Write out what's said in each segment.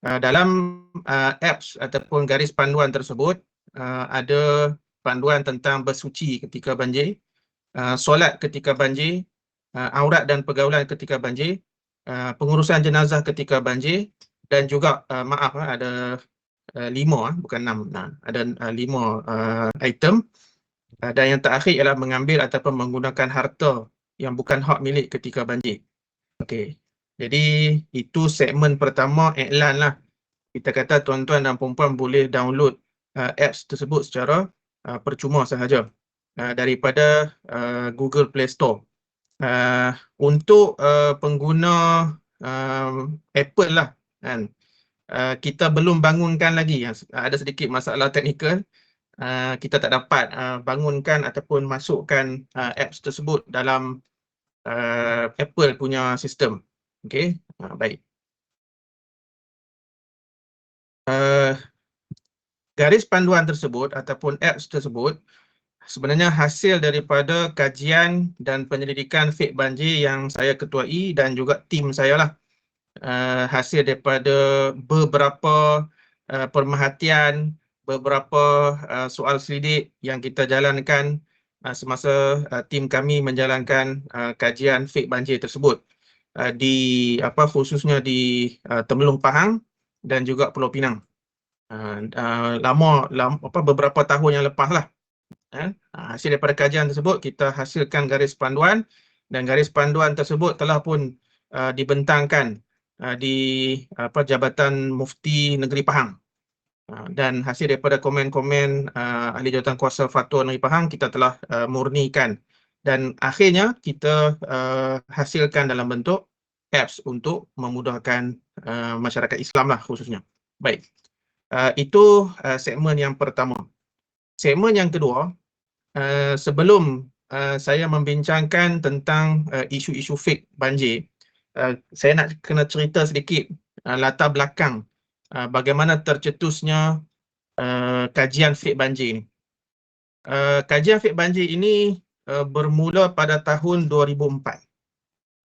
Dalam apps ataupun garis panduan tersebut ada panduan tentang bersuci ketika banjir, solat ketika banjir, aurat dan pergaulan ketika banjir, pengurusan jenazah ketika banjir, dan juga ada 5 bukan 6. Ada 5 item. Dan yang terakhir ialah mengambil ataupun menggunakan harta yang bukan hak milik ketika banjir. Okey. Jadi itu segmen pertama, iklan lah. Kita kata tuan-tuan dan puan-puan boleh download apps tersebut secara percuma sahaja daripada Google Play Store. Untuk pengguna Apple lah kan, kita belum bangunkan lagi, ada sedikit masalah teknikal. Kita tak dapat bangunkan ataupun masukkan apps tersebut dalam Apple punya sistem. Okey, baik. Garis panduan tersebut ataupun apps tersebut sebenarnya hasil daripada kajian dan penyelidikan fake banjir yang saya ketuai dan juga tim saya lah. Hasil daripada beberapa pemerhatian, beberapa soal selidik yang kita jalankan semasa tim kami menjalankan kajian fake banjir tersebut khususnya di Temelung Pahang dan juga Pulau Pinang. Beberapa tahun yang lepas lah. Hasil daripada kajian tersebut kita hasilkan garis panduan, dan garis panduan tersebut telah pun dibentangkan di Jabatan Mufti Negeri Pahang. Dan hasil daripada komen-komen ahli jawatan kuasa fatwa Negeri Pahang, kita telah murnikan dan akhirnya kita hasilkan dalam bentuk apps untuk memudahkan masyarakat Islam lah khususnya. Baik. Itu segmen yang pertama. Segmen yang kedua, sebelum saya membincangkan tentang isu-isu fake banjir, saya nak kena cerita sedikit latar belakang bagaimana tercetusnya kajian fake banjir ni. Kajian fake banjir ini bermula pada tahun 2004.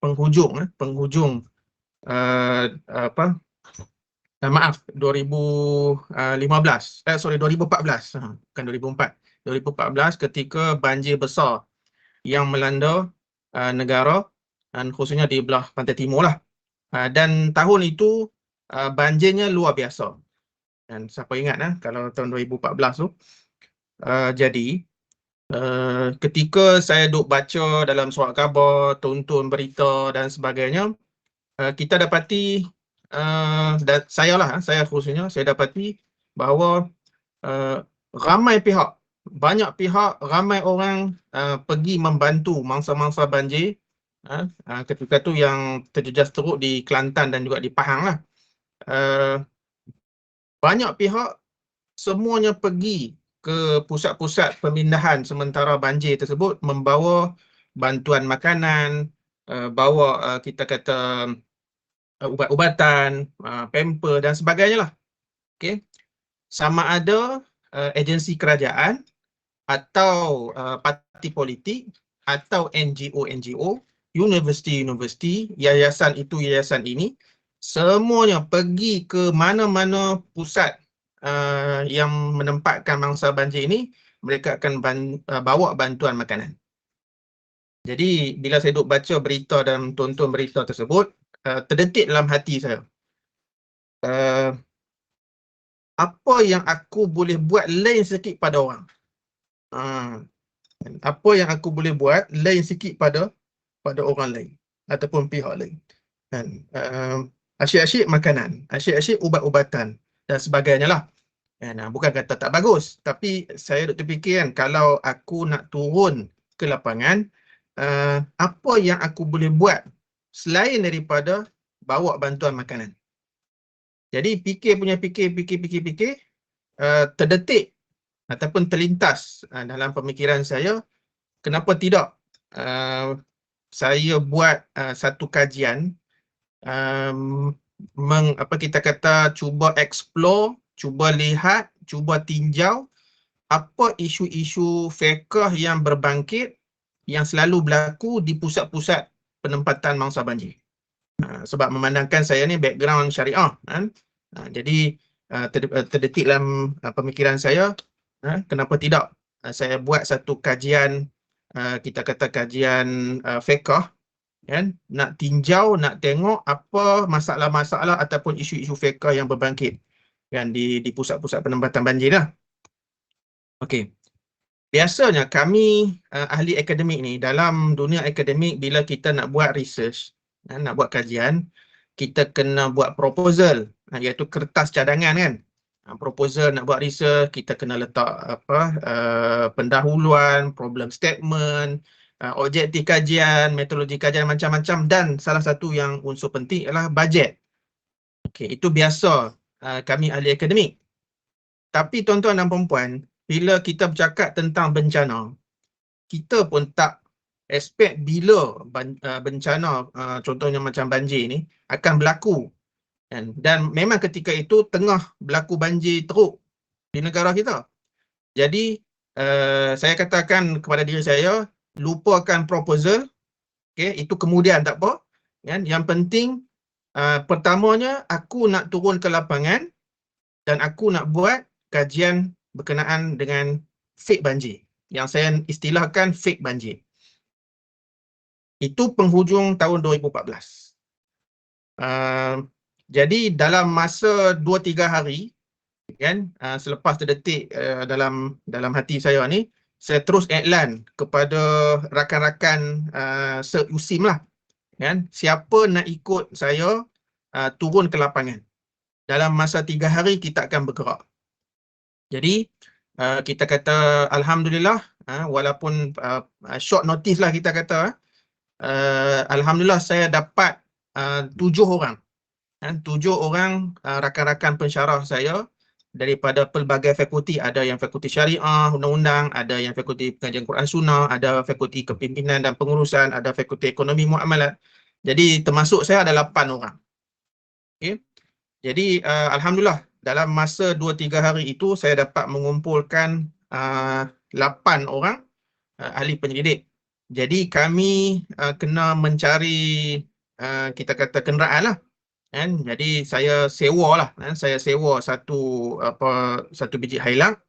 Penghujung 2014, bukan 2004. 2014 ketika banjir besar yang melanda negara dan khususnya di belah pantai timur lah. Dan tahun itu banjirnya luar biasa. Dan siapa ingat kalau tahun 2014 tu. Jadi ketika saya duk baca dalam surat khabar, tonton berita dan sebagainya, kita dapati saya khususnya dapati bahawa banyak pihak, ramai orang pergi membantu mangsa-mangsa banjir ketika tu yang terjejas teruk di Kelantan dan juga di Pahang lah. Banyak pihak semuanya pergi ke pusat-pusat pemindahan sementara banjir tersebut membawa bantuan makanan, bawa kita kata ubat-ubatan, pamper dan sebagainya lah. Okey. Sama ada agensi kerajaan atau parti politik atau NGO, universiti, yayasan itu, yayasan ini, semuanya pergi ke mana-mana pusat yang menempatkan mangsa banjir ini, mereka akan bawa bantuan makanan. Jadi bila saya duk baca berita dan tonton berita tersebut, terdetik dalam hati saya, apa yang aku boleh buat lain sikit pada orang. Apa yang aku boleh buat lain sikit pada orang lain ataupun pihak lain. Dan asyik-asyik makanan, asyik-asyik ubat-ubatan dan sebagainya lah. Bukan kata tak bagus, tapi saya duk terfikir kalau aku nak turun ke lapangan, apa yang aku boleh buat selain daripada bawa bantuan makanan. Jadi fikir, terdetik ataupun terlintas dalam pemikiran saya, kenapa tidak saya buat satu kajian, cuba explore, cuba lihat, cuba tinjau apa isu-isu fiqh yang berbangkit yang selalu berlaku di pusat-pusat penempatan mangsa banjir. Sebab memandangkan saya ni background syariah kan, Jadi terdetik dalam pemikiran saya, kenapa tidak saya buat satu kajian, kita kata kajian fiqh, kan, nak tinjau, nak tengok apa masalah-masalah ataupun isu-isu fiqh yang berbangkit kan di pusat-pusat penempatan banjir lah. Okey. Biasanya kami ahli akademik ni, dalam dunia akademik, bila kita nak buat research, nak buat kajian, kita kena buat proposal, iaitu kertas cadangan kan. Proposal nak buat research, kita kena letak pendahuluan, problem statement, objektif kajian, metodologi kajian macam-macam, dan salah satu yang unsur penting adalah bajet. Okey, itu biasa kami ahli akademik. Tapi tuan-tuan dan puan-puan, bila kita bercakap tentang bencana, kita pun tak expect bila bencana contohnya macam banjir ni akan berlaku. Dan memang ketika itu tengah berlaku banjir teruk di negara kita. Jadi saya katakan kepada diri saya, lupakan proposal, okay, itu kemudian tak apa. Yang penting pertamanya aku nak turun ke lapangan dan aku nak buat kajian berkenaan dengan fake banjir, yang saya istilahkan fake banjir. Itu penghujung tahun 2014. Jadi dalam masa 2-3 hari kan, selepas terdetik dalam hati saya ni, saya terus iklan kepada rakan-rakan se-USIM lah, kan, siapa nak ikut saya turun ke lapangan. Dalam masa 3 hari kita akan bergerak. Jadi kita kata alhamdulillah, walaupun short notice lah kita kata, alhamdulillah saya dapat 7 orang. 7 orang rakan-rakan pensyarah saya daripada pelbagai fakulti. Ada yang fakulti syariah, undang-undang, ada yang fakulti pengajian Quran Sunnah, ada fakulti kepimpinan dan pengurusan, ada fakulti ekonomi muamalat. Jadi termasuk saya ada 8 orang. Okay. Jadi alhamdulillah dalam masa 2-3 hari itu saya dapat mengumpulkan 8 orang ahli penyelidik. Jadi kami kena mencari kita kata kenderaan lah. Jadi saya sewa lah, saya sewa satu biji hailak,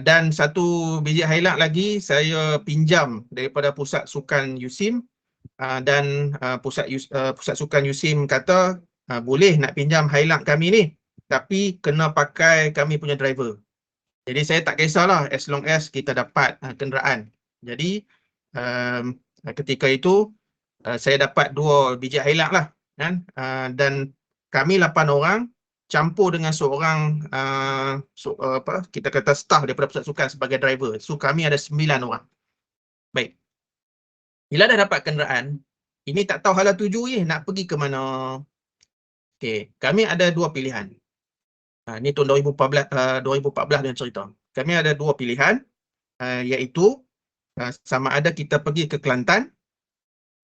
dan satu biji hailak lagi saya pinjam daripada pusat sukan USIM, dan pusat sukan USIM kata boleh nak pinjam hailak kami ni, tapi kena pakai kami punya driver. Jadi saya tak kisahlah as long as kita dapat kenderaan. Jadi ketika itu saya dapat 2 biji hailak lah. Dan kami 8 orang campur dengan seorang kita kata staff daripada pusat sukan sebagai driver. So kami ada 9 orang. Baik. Bila dah dapat kenderaan, ini tak tahu hala tuju nak pergi ke mana. Okey, kami ada 2 pilihan. Ini tahun 2014 dan cerita. Kami ada 2 pilihan, iaitu sama ada kita pergi ke Kelantan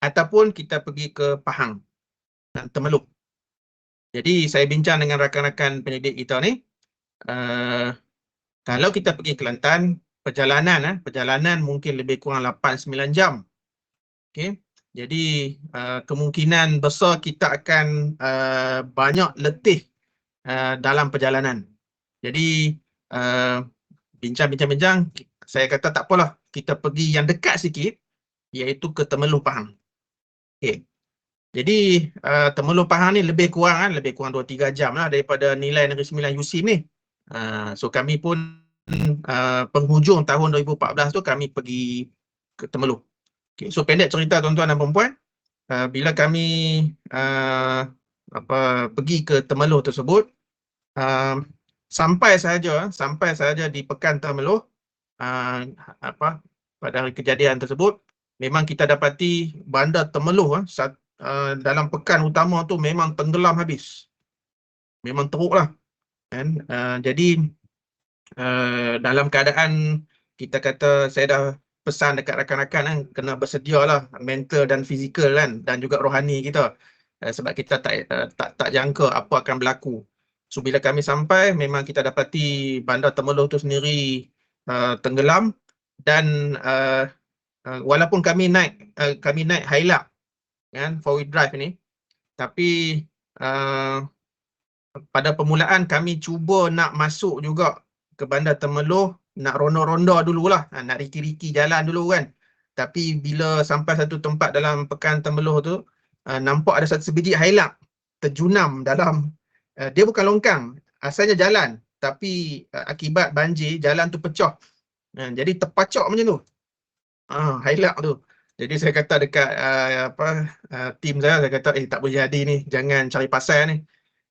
ataupun kita pergi ke Pahang, Temeluk. Jadi saya bincang dengan rakan-rakan penyelidik kita ni, kalau kita pergi Kelantan, perjalanan mungkin lebih kurang 8-9 jam. Okay. Jadi kemungkinan besar kita akan banyak letih dalam perjalanan. Jadi bincang-bincang, saya kata tak apalah, kita pergi yang dekat sikit, iaitu ke Temeluk Pahang. Okay. Jadi Temeluk Pahang ni lebih kurang 2-3 jam lah daripada nilai Negeri Sembilan USIM ni. So kami pun penghujung tahun 2014 tu kami pergi ke Temeluk. Okay, so pendek cerita tuan-tuan dan puan-puan, bila kami pergi ke Temeluk tersebut, sampai sahaja di Pekan Temeluk, pada hari kejadian tersebut, memang kita dapati bandar Temeluk dalam pekan utama tu memang tenggelam habis. Memang teruk lah. Jadi dalam keadaan kita kata, saya dah pesan dekat rakan-rakan kena bersedia lah mental dan fizikal kan, dan juga rohani kita, sebab kita tak jangka apa akan berlaku. So bila kami sampai, memang kita dapati bandar Temeluk tu sendiri tenggelam, dan walaupun kami naik hailak kan, 4-wheel drive ni, tapi pada permulaan kami cuba nak masuk juga ke Bandar Temeloh, nak ronda-ronda dululah, nak riki-riki jalan dulu kan. Tapi bila sampai satu tempat dalam Pekan Temeloh tu, nampak ada satu sebiji hailak terjunam dalam, dia bukan longkang, asalnya jalan, tapi akibat banjir jalan tu pecah. Jadi terpacak macam tu. Hailak tu. Jadi saya kata dekat tim saya kata tak boleh jadi ni, jangan cari pasal ni.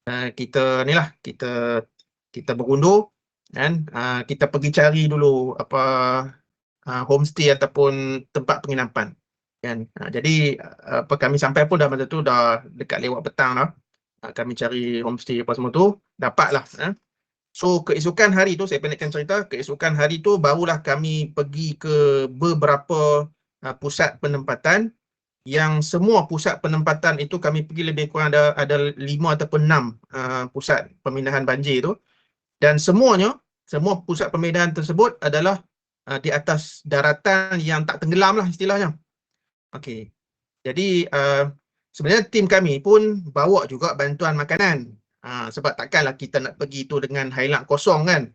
Kita ni lah, kita berundur kan, kita pergi cari dulu homestay ataupun tempat penginapan kan. Jadi kami sampai pun dah masa tu dah dekat lewat petang dah. Kami cari homestay apa semua tu, dapatlah. So keesokan hari tu, saya pendekkan cerita, keesokan hari tu barulah kami pergi ke beberapa pusat penempatan, yang semua pusat penempatan itu kami pergi lebih kurang ada 5 ataupun 6 pusat pemindahan banjir tu, dan semua pusat pemindahan tersebut adalah di atas daratan yang tak tenggelam lah istilahnya. Okey. Jadi sebenarnya tim kami pun bawa juga bantuan makanan. Sebab takkanlah kita nak pergi tu dengan hailak kosong kan.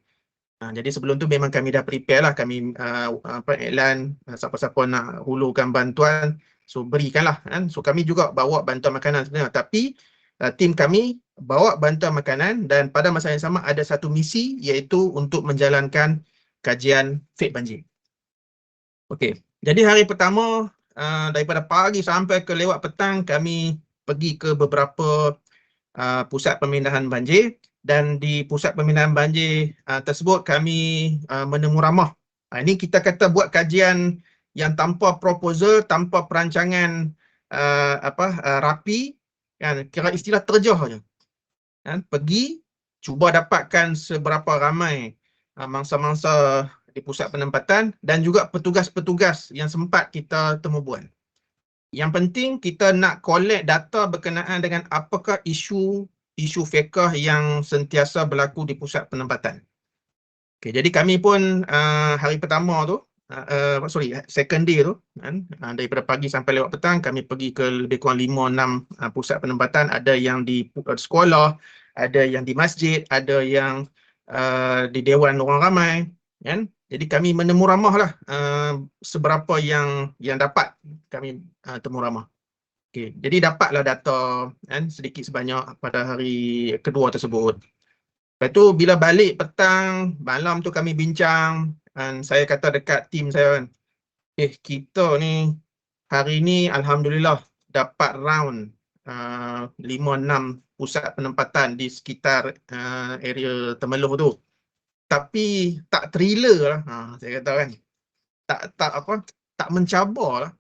Jadi sebelum tu memang kami dah prepare lah, kami iklan siapa-siapa nak hulurkan bantuan, so berikanlah kan. So kami juga bawa bantuan makanan sebenarnya, tapi tim kami bawa bantuan makanan, dan pada masa yang sama ada satu misi, iaitu untuk menjalankan kajian fake banjir. Okey, jadi hari pertama daripada pagi sampai ke lewat petang kami pergi ke beberapa pusat pemindahan banjir, dan di pusat pemindahan banjir tersebut kami menemu ramah. Ini kita kata buat kajian yang tanpa proposal, tanpa perancangan rapi kan, kira istilah terjah saja. Kan, pergi cuba dapatkan seberapa ramai mangsa-mangsa di pusat penempatan dan juga petugas-petugas yang sempat kita temubual. Yang penting kita nak collect data berkenaan dengan apakah isu fekah yang sentiasa berlaku di pusat penempatan. Okay, jadi kami pun hari pertama tu, second day tu kan, daripada pagi sampai lewat petang kami pergi ke lebih kurang 5-6 pusat penempatan. Ada yang di sekolah, ada yang di masjid, ada yang di dewan orang ramai kan. Jadi kami menemu ramah lah seberapa yang dapat kami temu ramah. Okay, jadi dapatlah data kan, sedikit sebanyak pada hari kedua tersebut. Lepas tu bila balik petang, malam tu kami bincang, dan saya kata dekat tim saya kan, kita ni hari ni alhamdulillah dapat round 5-6 pusat penempatan di sekitar area Temeloh tu. Tapi tak thriller lah, saya kata kan. Tak mencabar lah.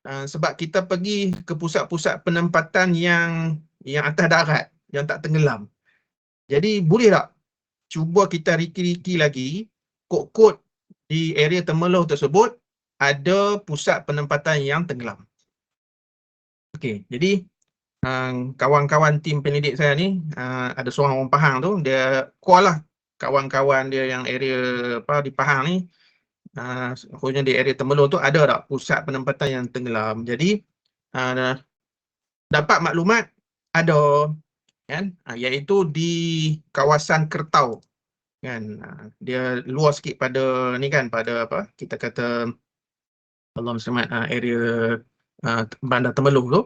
Sebab kita pergi ke pusat-pusat penempatan yang atas darat, yang tak tenggelam. Jadi boleh tak cuba kita riki-riki lagi, kod-kod di area Temeloh tersebut ada pusat penempatan yang tenggelam. Okey, jadi kawan-kawan tim penyelidik saya ni, ada seorang orang Pahang tu, dia call lah kawan-kawan dia yang area di Pahang ni, khususnya di area Temeloh tu ada tak pusat penempatan yang tenggelam. Jadi dapat maklumat ada kan, iaitu di kawasan Kertau kan. Dia luar sikit pada ni kan, pada kita kata Allahumma selamat area Bandar Temeloh tu.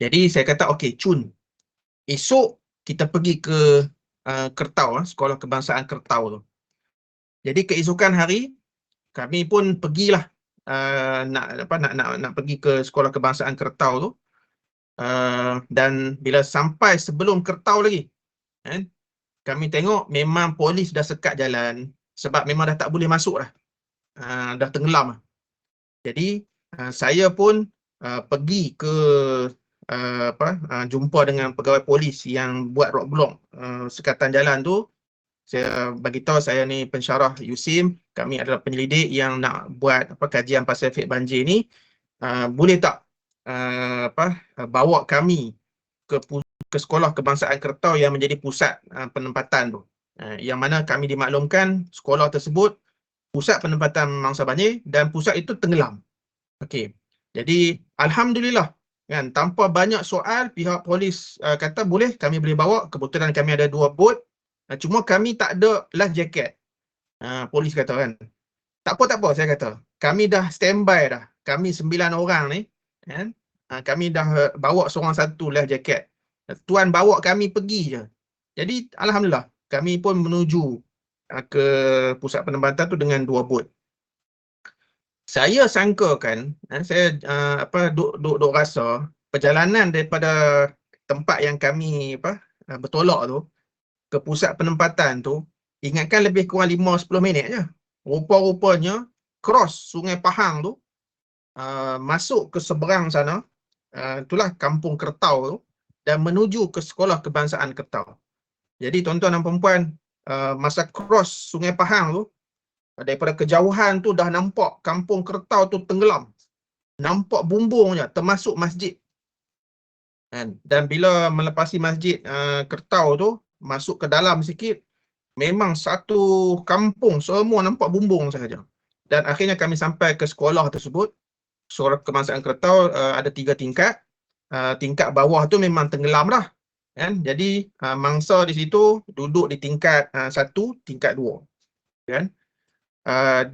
Jadi saya kata okey, cun esok kita pergi ke Kertau, Sekolah Kebangsaan Kertau tu. Jadi keesokan hari kami pun pergilah nak pergi ke Sekolah Kebangsaan Kertau tu. Dan bila sampai sebelum Kertau lagi kan, kami tengok memang polis dah sekat jalan, sebab memang dah tak boleh masuk dah. Dah tenggelam. Jadi saya pun pergi ke jumpa dengan pegawai polis yang buat roadblock sekatan jalan tu. Saya bagi tahu saya ni pensyarah USIM, kami adalah penyelidik yang nak buat kajian pasal fake banjir ni. Boleh tak bawa kami ke Sekolah Kebangsaan Kertau yang menjadi pusat penempatan tu. Yang mana kami dimaklumkan sekolah tersebut pusat penempatan mangsa banjir dan pusat itu tenggelam. Okey. Jadi alhamdulillah kan, tanpa banyak soal pihak polis kata boleh, kami boleh bawa. Kebetulan kami ada 2 bot, cuma kami tak ada life jacket. Polis kata kan, tak apa saya kata, kami dah standby dah, kami 9 orang ni kan, kami dah bawa seorang satu life jacket, tuan bawa kami pergi je. Jadi alhamdulillah kami pun menuju ke pusat penempatan tu dengan 2 bot. Saya sangkakan, saya duk rasa perjalanan daripada tempat yang kami bertolak tu ke pusat penempatan tu, ingatkan lebih kurang 5-10 minit je. Rupa-rupanya cross Sungai Pahang tu, masuk ke seberang sana, itulah Kampung Kertau tu, dan menuju ke Sekolah Kebangsaan Kertau. Jadi tuan-tuan dan puan-puan, masa cross Sungai Pahang tu, daripada kejauhan tu dah nampak Kampung Kertau tu tenggelam. Nampak bumbung je, termasuk masjid. Dan bila melepasi masjid Kertau tu, masuk ke dalam sikit, memang satu kampung semua nampak bumbung sahaja. Dan akhirnya kami sampai ke sekolah tersebut. Sekolah Kebangsaan Kertau ada 3 tingkat. Tingkat bawah tu memang tenggelam lah. Kan? Jadi mangsa di situ duduk di tingkat 1, tingkat 2. Kan?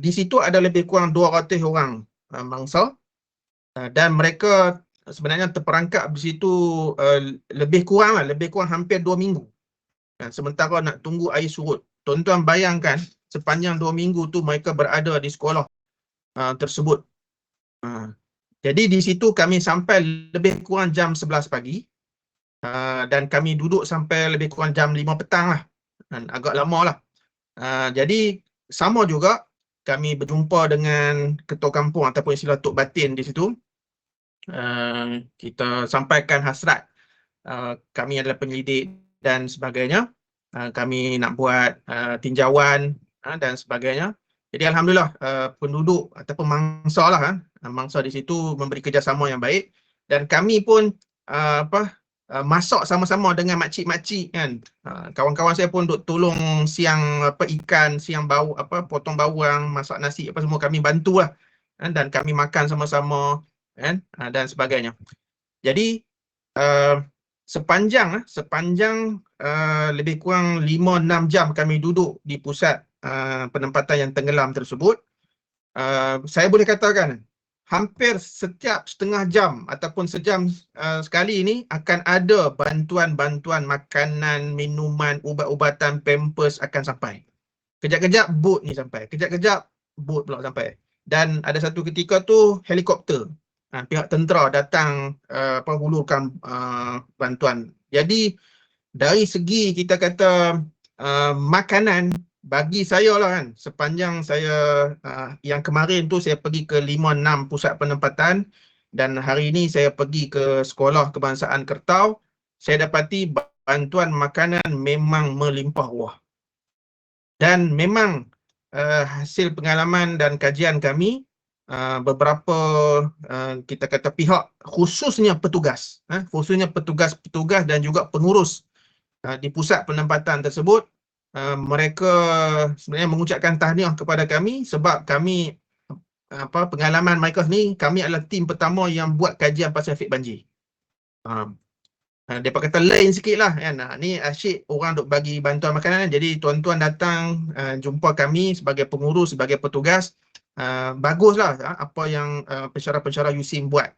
Di situ ada lebih kurang 200 orang mangsa, dan mereka sebenarnya terperangkap di situ lebih kurang hampir 2 minggu. Sementara nak tunggu air surut. Tuan-tuan bayangkan sepanjang 2 minggu tu mereka berada di sekolah tersebut. Jadi di situ kami sampai lebih kurang jam 11 pagi, dan kami duduk sampai lebih kurang jam 5 petang lah. Agak lama lah. Jadi sama juga kami berjumpa dengan ketua kampung ataupun istilah Tok Batin di situ. Kita sampaikan hasrat kami adalah penyelidik dan sebagainya. Kami nak buat tinjauan dan sebagainya. Jadi alhamdulillah penduduk ataupun mangsa lah, mangsa di situ memberi kerjasama yang baik, dan kami pun masak sama-sama dengan makcik-makcik kan. Kawan-kawan saya pun duk tolong siang ikan, siang bau potong bawang, masak nasi apa semua kami bantu lah, dan kami makan sama-sama kan, dan sebagainya. Jadi sepanjang lebih kurang 5-6 jam kami duduk di pusat penempatan yang tenggelam tersebut, saya boleh katakan hampir setiap setengah jam ataupun sejam sekali ini akan ada bantuan-bantuan makanan, minuman, ubat-ubatan, pampers akan sampai. Kejap-kejap bot ni sampai, kejap-kejap bot pula sampai. Dan ada satu ketika tu helikopter, pihak tentera datang hulurkan bantuan. Jadi dari segi kita kata makanan, bagi saya lah kan, sepanjang saya yang kemarin tu saya pergi ke 5-6 pusat penempatan, dan hari ini saya pergi ke Sekolah Kebangsaan Kertau, saya dapati bantuan makanan memang melimpah ruah. Dan memang hasil pengalaman dan kajian kami, beberapa kita kata pihak, khususnya petugas dan juga pengurus di pusat penempatan tersebut, mereka sebenarnya mengucapkan tahniah kepada kami sebab kami pengalaman mereka ni, kami adalah tim pertama yang buat kajian pasal efek banjir. Mereka kata lain sikit lah kan. Ni asyik orang duk bagi bantuan makanan, jadi tuan-tuan datang jumpa kami sebagai pengurus, sebagai petugas, baguslah apa yang pensyarah-pensyarah USIM buat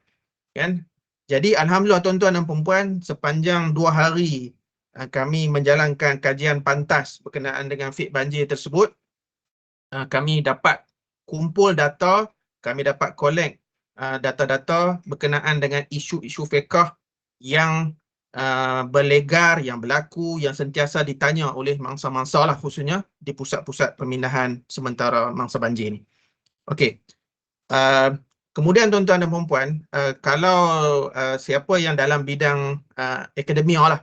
kan. Jadi alhamdulillah tuan-tuan dan perempuan, sepanjang 2 hari kami menjalankan kajian pantas berkenaan dengan fik banjir tersebut, kami dapat kumpul data, kami dapat collect data-data berkenaan dengan isu-isu fiqah yang berlegar, yang berlaku, yang sentiasa ditanya oleh mangsa-mangsa lah, khususnya di pusat-pusat pemindahan sementara mangsa banjir ni. Okey. Kemudian tuan-tuan dan perempuan, kalau siapa yang dalam bidang akademia lah,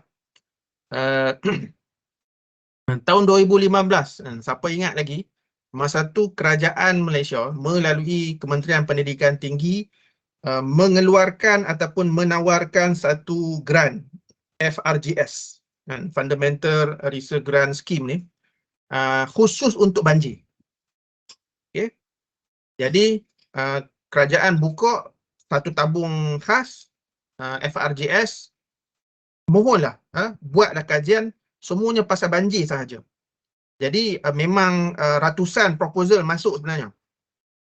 tahun 2015, siapa ingat lagi, masa tu kerajaan Malaysia melalui Kementerian Pendidikan Tinggi mengeluarkan ataupun menawarkan satu grant FRGS, Fundamental Research Grant Scheme ni, khusus untuk banjir. Okay. Jadi kerajaan buka satu tabung khas FRJS, mohonlah buatlah kajian semuanya pasal banjir sahaja. Jadi memang ratusan proposal masuk sebenarnya.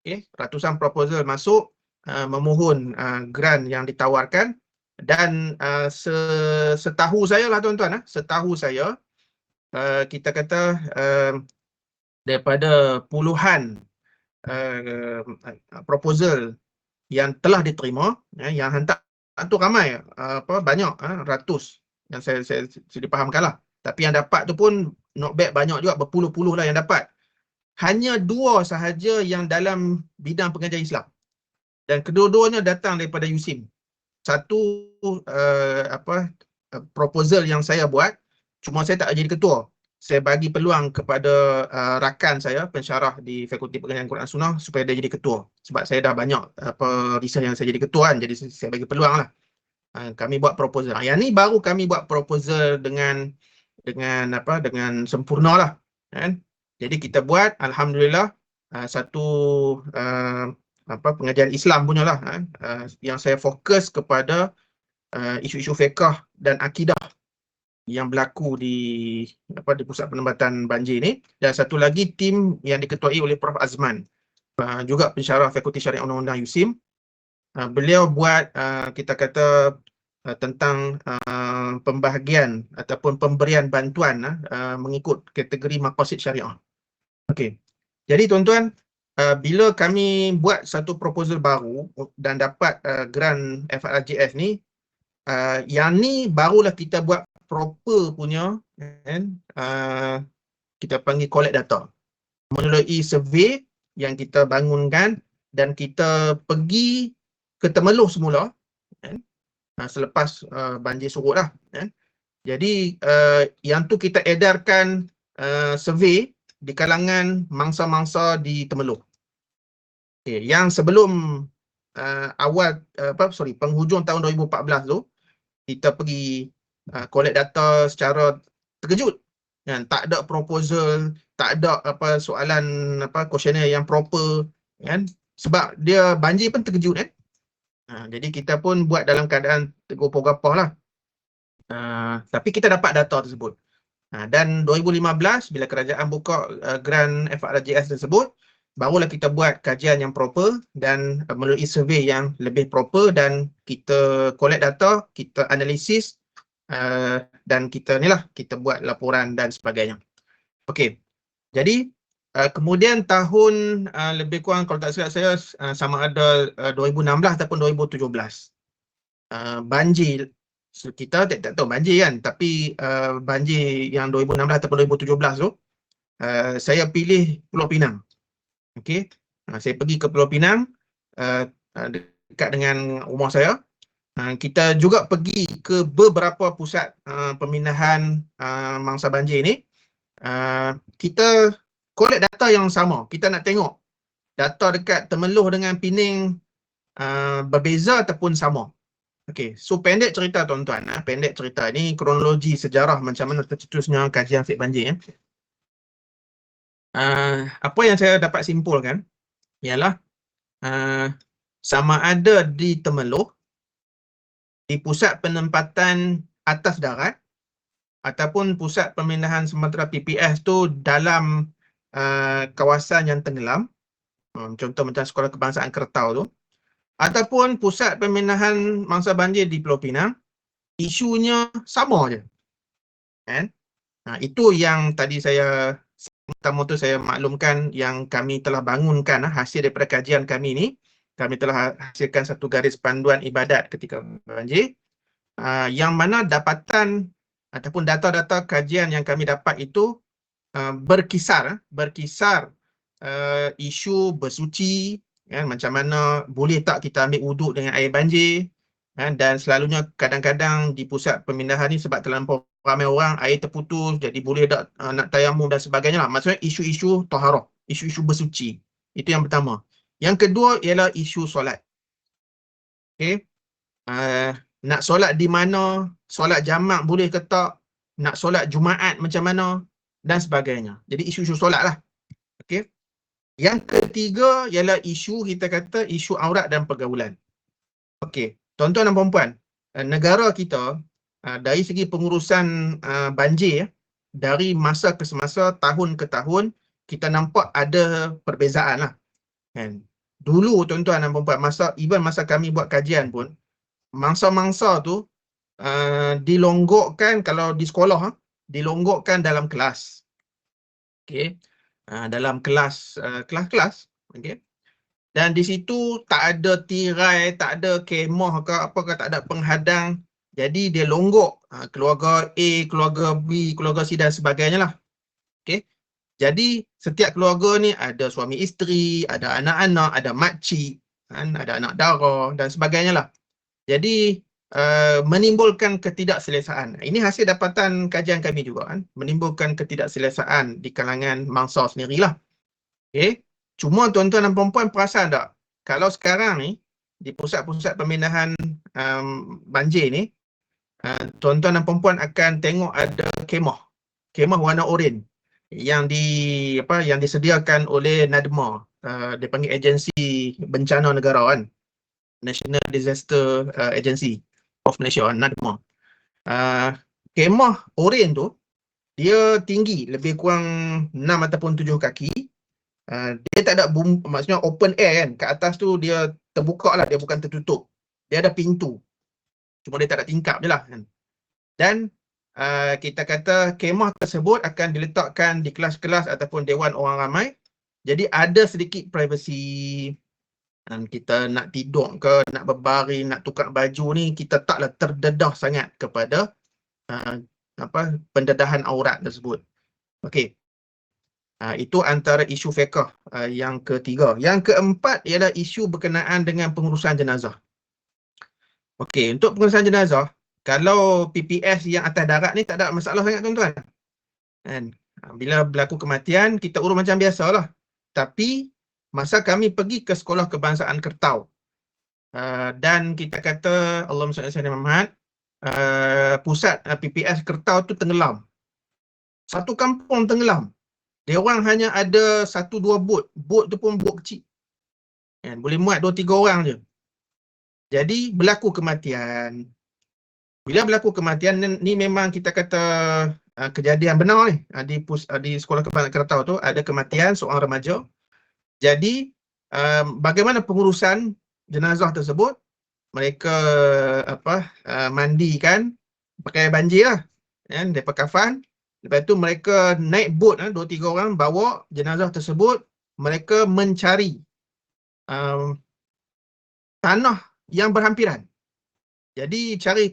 Okay? Ratusan proposal masuk memohon grant yang ditawarkan, dan setahu saya lah tuan-tuan, setahu saya kita kata daripada puluhan proposal yang telah diterima, yang hantar tu ramai, banyak, ratus yang saya dipahamkan lah. Tapi yang dapat tu pun not bad, banyak juga, berpuluh-puluh lah yang dapat. Hanya 2 sahaja yang dalam bidang pengajian Islam, dan kedua-duanya datang daripada USIM. Satu proposal yang saya buat, cuma saya tak jadi ketua. Saya bagi peluang kepada rakan saya, pensyarah di Fakulti Pengajian Quran Sunnah, supaya dia jadi ketua. Sebab saya dah banyak research yang saya jadi ketua kan, jadi saya bagi peluang lah. Kami buat proposal. Yang ni baru kami buat proposal dengan sempurna lah. Kan? Jadi kita buat, alhamdulillah, satu pengajian Islam punya lah, yang saya fokus kepada isu-isu fiqh dan akidah yang berlaku di pusat penempatan banjir ni. Dan satu lagi tim yang diketuai oleh Prof Azman, juga pensyarah Fakulti Syariah Undang-Undang USIM. Beliau buat kita kata tentang pembahagian ataupun pemberian bantuan mengikut kategori maqasid syariah. Okey. Jadi tuan-tuan, bila kami buat satu proposal baru dan dapat grant FRJF ni, yang ni barulah kita buat proper punya, kita panggil collect data melalui survey yang kita bangunkan, dan kita pergi ke Temeloh semula selepas banjir surut lah. Jadi yang tu kita edarkan survey di kalangan mangsa-mangsa di Temeloh. Okay. Yang sebelum penghujung tahun 2014 tu, kita pergi collect data secara terkejut, kan? Tak ada proposal, tak ada soalan questionnaire yang proper, kan? Sebab dia banjir pun terkejut, kan? Jadi kita pun buat dalam keadaan tergopoh-gopoh lah. Tapi kita dapat data tersebut. Dan 2015 bila kerajaan buka grant FRJS tersebut, barulah kita buat kajian yang proper dan melalui survey yang lebih proper, dan kita collect data, kita analisis, dan kita buat laporan dan sebagainya. Okey. Jadi kemudian tahun lebih kurang, kalau tak silap saya, sama ada 2016 ataupun 2017, banjir, kita tak tahu banjir kan, tapi banjir yang 2016 ataupun 2017 tu, saya pilih Pulau Pinang. Okey. Saya pergi ke Pulau Pinang, dekat dengan rumah saya. Kita juga pergi ke beberapa pusat pemindahan mangsa banjir ni. Kita collect data yang sama. Kita nak tengok data dekat Temeloh dengan Pening berbeza ataupun sama. Okey, so pendek cerita tuan-tuan, pendek cerita ni kronologi sejarah macam mana tercetusnya kajian fiqh banjir. Apa yang saya dapat simpulkan ialah sama ada di Temeloh, di pusat penempatan atas darat, ataupun pusat pemindahan sementara PPS tu dalam kawasan yang tenggelam, contoh macam Sekolah Kebangsaan Keretau tu, ataupun pusat pemindahan mangsa banjir di Pulau Pinang, isunya sama je. Kan? Itu yang tadi saya pertama tu saya maklumkan, yang kami telah bangunkan hasil daripada kajian kami ni. Kami telah hasilkan satu garis panduan ibadat ketika banjir, yang mana dapatan ataupun data-data kajian yang kami dapat itu berkisar isu bersuci, kan, macam mana boleh tak kita ambil wuduk dengan air banjir, kan, dan selalunya kadang-kadang di pusat pemindahan ni sebab terlampau ramai orang, air terputus, jadi boleh tak nak tayamum dan sebagainya lah. Maksudnya isu-isu taharah, isu-isu bersuci. Itu yang pertama. Yang kedua ialah isu solat. Okay. Nak solat di mana, solat jamak boleh ke tak, nak solat Jumaat macam mana, dan sebagainya. Jadi isu-isu solat lah. Okay. Yang ketiga ialah isu, kita kata isu aurat dan pergaulan. Okey, tuan-tuan dan puan-puan, negara kita dari segi pengurusan banjir, dari masa ke semasa, tahun ke tahun, kita nampak ada perbezaan lah. Kan? Dulu tuan-tuan dan puan-puan, even masa kami buat kajian pun, mangsa-mangsa tu dilonggokkan kalau di sekolah, dilonggokkan dalam kelas. Okey. Dalam kelas-kelas, okey. Dan di situ tak ada tirai, tak ada kemah ke apa ke, tak ada penghadang. Jadi dia longgok keluarga A, keluarga B, keluarga C dan sebagainya lah. Okey. Jadi setiap keluarga ni ada suami isteri, ada anak-anak, ada makcik, kan, ada anak dara dan sebagainya lah. Jadi menimbulkan ketidakselesaan. Ini hasil dapatan kajian kami juga, kan, menimbulkan ketidakselesaan di kalangan mangsa sendirilah. Okey. Cuma tuan-tuan dan puan-puan perasan tak? Kalau sekarang ni di pusat-pusat pemindahan banjir ni, tuan-tuan dan puan-puan akan tengok ada kemah warna oranye yang disediakan oleh NADMA, dia panggil Agensi Bencana Negara, kan, National Disaster Agency of Malaysia, NADMA. Kemah oranye tu dia tinggi lebih kurang 6 ataupun 7 kaki. Dia tak ada maksudnya open air, kan. Kat atas tu dia terbuka lah, dia bukan tertutup. Dia ada pintu. Cuma dia tak ada tingkap je lah, kan. Dan kita kata kemah tersebut akan diletakkan di kelas-kelas ataupun dewan orang ramai. Jadi ada sedikit privacy. Kita nak tidur ke, nak berbaring, nak tukar baju ni, kita taklah terdedah sangat kepada pendedahan aurat tersebut. Okey. Itu antara isu fiqh yang ketiga. Yang keempat ialah isu berkenaan dengan pengurusan jenazah. Okey, untuk pengurusan jenazah, kalau PPS yang atas darat ni tak ada masalah sangat, tuan-tuan. Kan? Bila berlaku kematian, kita urus macam biasalah. Tapi masa kami pergi ke Sekolah Kebangsaan Kertau, dan kita kata Allahumma salli ala Muhammad, pusat PPS Kertau tu tenggelam. Satu kampung tenggelam. Dia orang hanya ada 1-2 bot. Bot tu pun bot kecil. Kan? Boleh muat 2-3 orang je. Jadi berlaku kematian. Bila berlaku kematian ni memang kita kata kejadian benar ni. Di Sekolah Kebangsaan Kertau tu ada kematian seorang remaja. Jadi bagaimana pengurusan jenazah tersebut? Mereka mandikan pakai banjir lah. Kan? Dia pakai kafan. Lepas tu mereka naik bot, 2-3 orang bawa jenazah tersebut. Mereka mencari tanah yang berhampiran. Jadi cari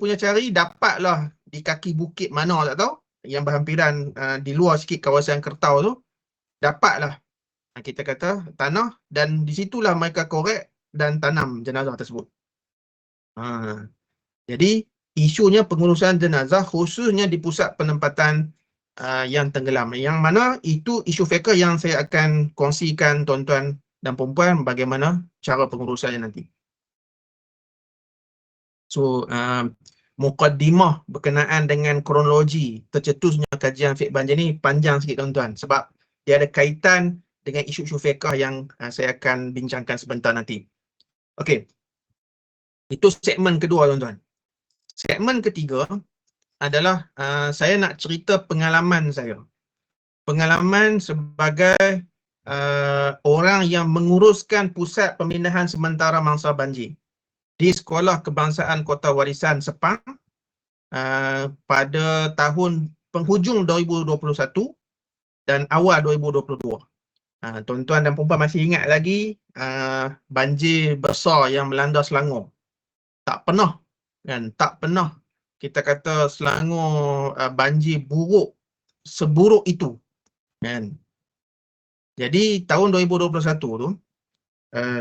dapatlah di kaki bukit mana tak tahu, yang berhampiran di luar sikit kawasan Kertau tu, dapatlah kita kata tanah, dan di situlah mereka korek dan tanam jenazah tersebut. Jadi isunya pengurusan jenazah khususnya di pusat penempatan yang tenggelam, yang mana itu isu fiqh yang saya akan kongsikan tuan-tuan dan puan-puan bagaimana cara pengurusannya nanti. So muqaddimah berkenaan dengan kronologi tercetusnya kajian fiqh banjir ni panjang sikit, tuan-tuan, sebab dia ada kaitan dengan isu-isu fiqh yang saya akan bincangkan sebentar nanti. Okey. Itu segmen kedua, tuan-tuan. Segmen ketiga adalah saya nak cerita pengalaman saya. Pengalaman sebagai orang yang menguruskan pusat pemindahan sementara mangsa banjir di Sekolah Kebangsaan Kota Warisan Sepang pada tahun penghujung 2021 dan awal 2022. Tuan-tuan dan puan-puan masih ingat lagi banjir besar yang melanda Selangor. Tak pernah kita kata Selangor banjir buruk seburuk itu, kan. Jadi tahun 2021 tu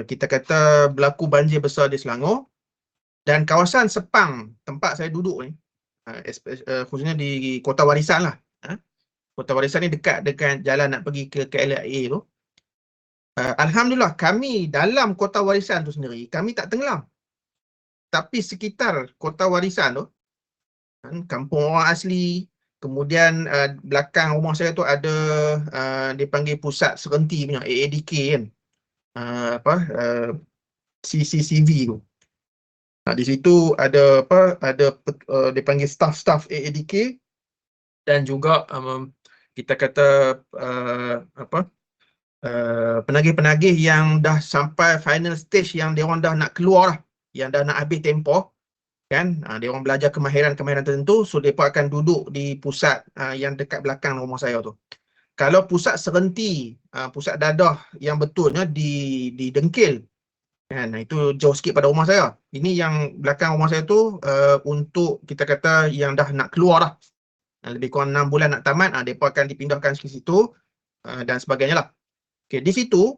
kita kata berlaku banjir besar di Selangor, dan kawasan Sepang tempat saya duduk ni, khususnya di Kota Warisan lah. Kota Warisan ni dekat dengan jalan nak pergi ke KLIA tu. Alhamdulillah kami dalam Kota Warisan tu sendiri kami tak tenggelam. Tapi sekitar Kota Warisan tu, kampung orang asli, kemudian belakang rumah saya tu ada dipanggil pusat serenti punya, AADK, kan, CCCV tu. Di situ ada dipanggil staff AADK dan juga kita kata penagih-penagih yang dah sampai final stage yang dia orang dah nak keluar lah, yang dah nak habis tempoh kan. Dia orang belajar kemahiran tertentu, so mereka akan duduk di pusat yang dekat belakang rumah saya tu. Kalau pusat serenti, pusat dadah yang betulnya di Dengkil kan, itu jauh sikit pada rumah saya. Ini yang belakang rumah saya tu untuk kita kata yang dah nak keluar lah, lebih kurang 6 bulan nak tamat, mereka akan dipindahkan ke situ dan sebagainya lah. Okay, di situ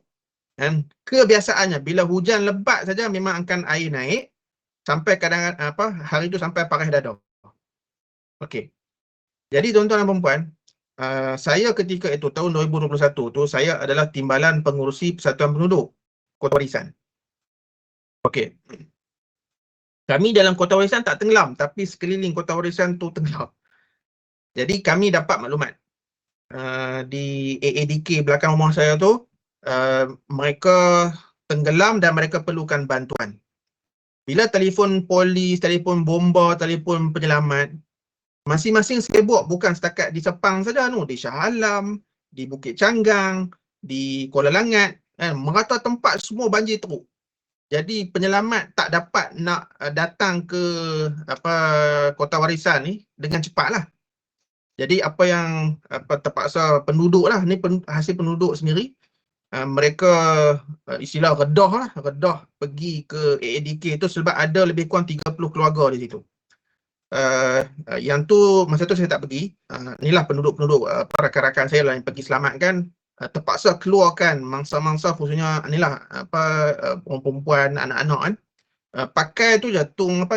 kebiasaannya bila hujan lebat saja memang akan air naik sampai kadang hari itu sampai paras dada. Okey. Jadi tuan-tuan dan puan-puan, saya ketika itu tahun 2021 tu saya adalah timbalan pengurusi Persatuan Penduduk Kota Warisan. Okey. Kami dalam Kota Warisan tak tenggelam, tapi sekeliling Kota Warisan tu tenggelam. Jadi kami dapat maklumat di AADK belakang rumah saya tu, mereka tenggelam dan mereka perlukan bantuan. Bila telefon polis, telefon bomba, telefon penyelamat, masing-masing sibuk bukan setakat di Sepang saja, di Shah Alam, di Bukit Canggang, di Kuala Langat, merata tempat semua banjir teruk. Jadi penyelamat tak dapat nak datang ke Kota Warisan ni dengan cepatlah. Jadi apa yang terpaksa penduduk lah, ni hasil penduduk sendiri, mereka istilah redah pergi ke AADK tu sebab ada lebih kurang 30 keluarga di situ. Yang tu masa tu saya tak pergi. Inilah penduduk-penduduk rakan-rakan saya lah yang pergi selamatkan, terpaksa keluarkan mangsa-mangsa, khususnya inilah perempuan, anak-anak kan. Pakai tu je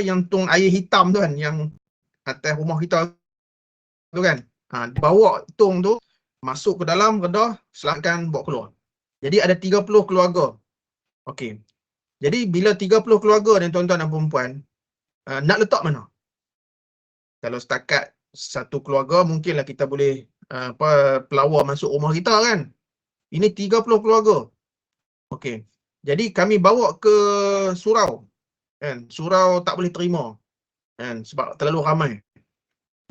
yang tung air hitam tu kan, yang atas rumah kita tu kan. Bawa tung tu masuk ke dalam redah, selamatkan, bawa keluar. Jadi ada 30 keluarga. Okey. Jadi bila 30 keluarga ni tuan-tuan dan puan-puan, nak letak mana? Kalau setakat satu keluarga mungkinlah kita boleh pelawar masuk rumah kita kan. Ini 30 keluarga. Okey. Jadi kami bawa ke surau. Kan? Surau tak boleh terima. Kan? Sebab terlalu ramai.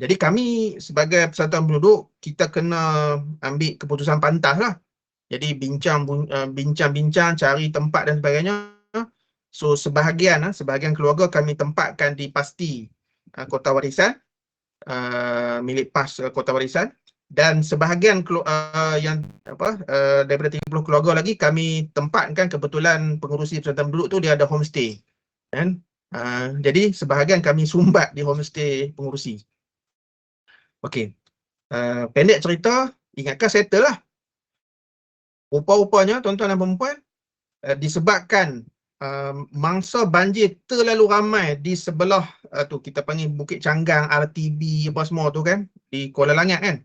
Jadi kami sebagai Persatuan Penduduk, kita kena ambil keputusan pantas lah. Jadi bincang-bincang, cari tempat dan sebagainya. So sebahagian keluarga kami tempatkan di pasti Kota Warisan, milik PAS Kota Warisan, dan sebahagian daripada 30 keluarga lagi kami tempatkan, kebetulan pengurusi Persatuan Penduduk tu dia ada homestay kan. Jadi sebahagian kami sumbat di homestay pengurusi. Okey. Pendek cerita, ingatkan settle lah. Rupa-rupanya tuan-tuan dan puan-puan, disebabkan mangsa banjir terlalu ramai di sebelah tu kita panggil Bukit Canggang, RTB apa semua tu kan, di Kuala Langat kan.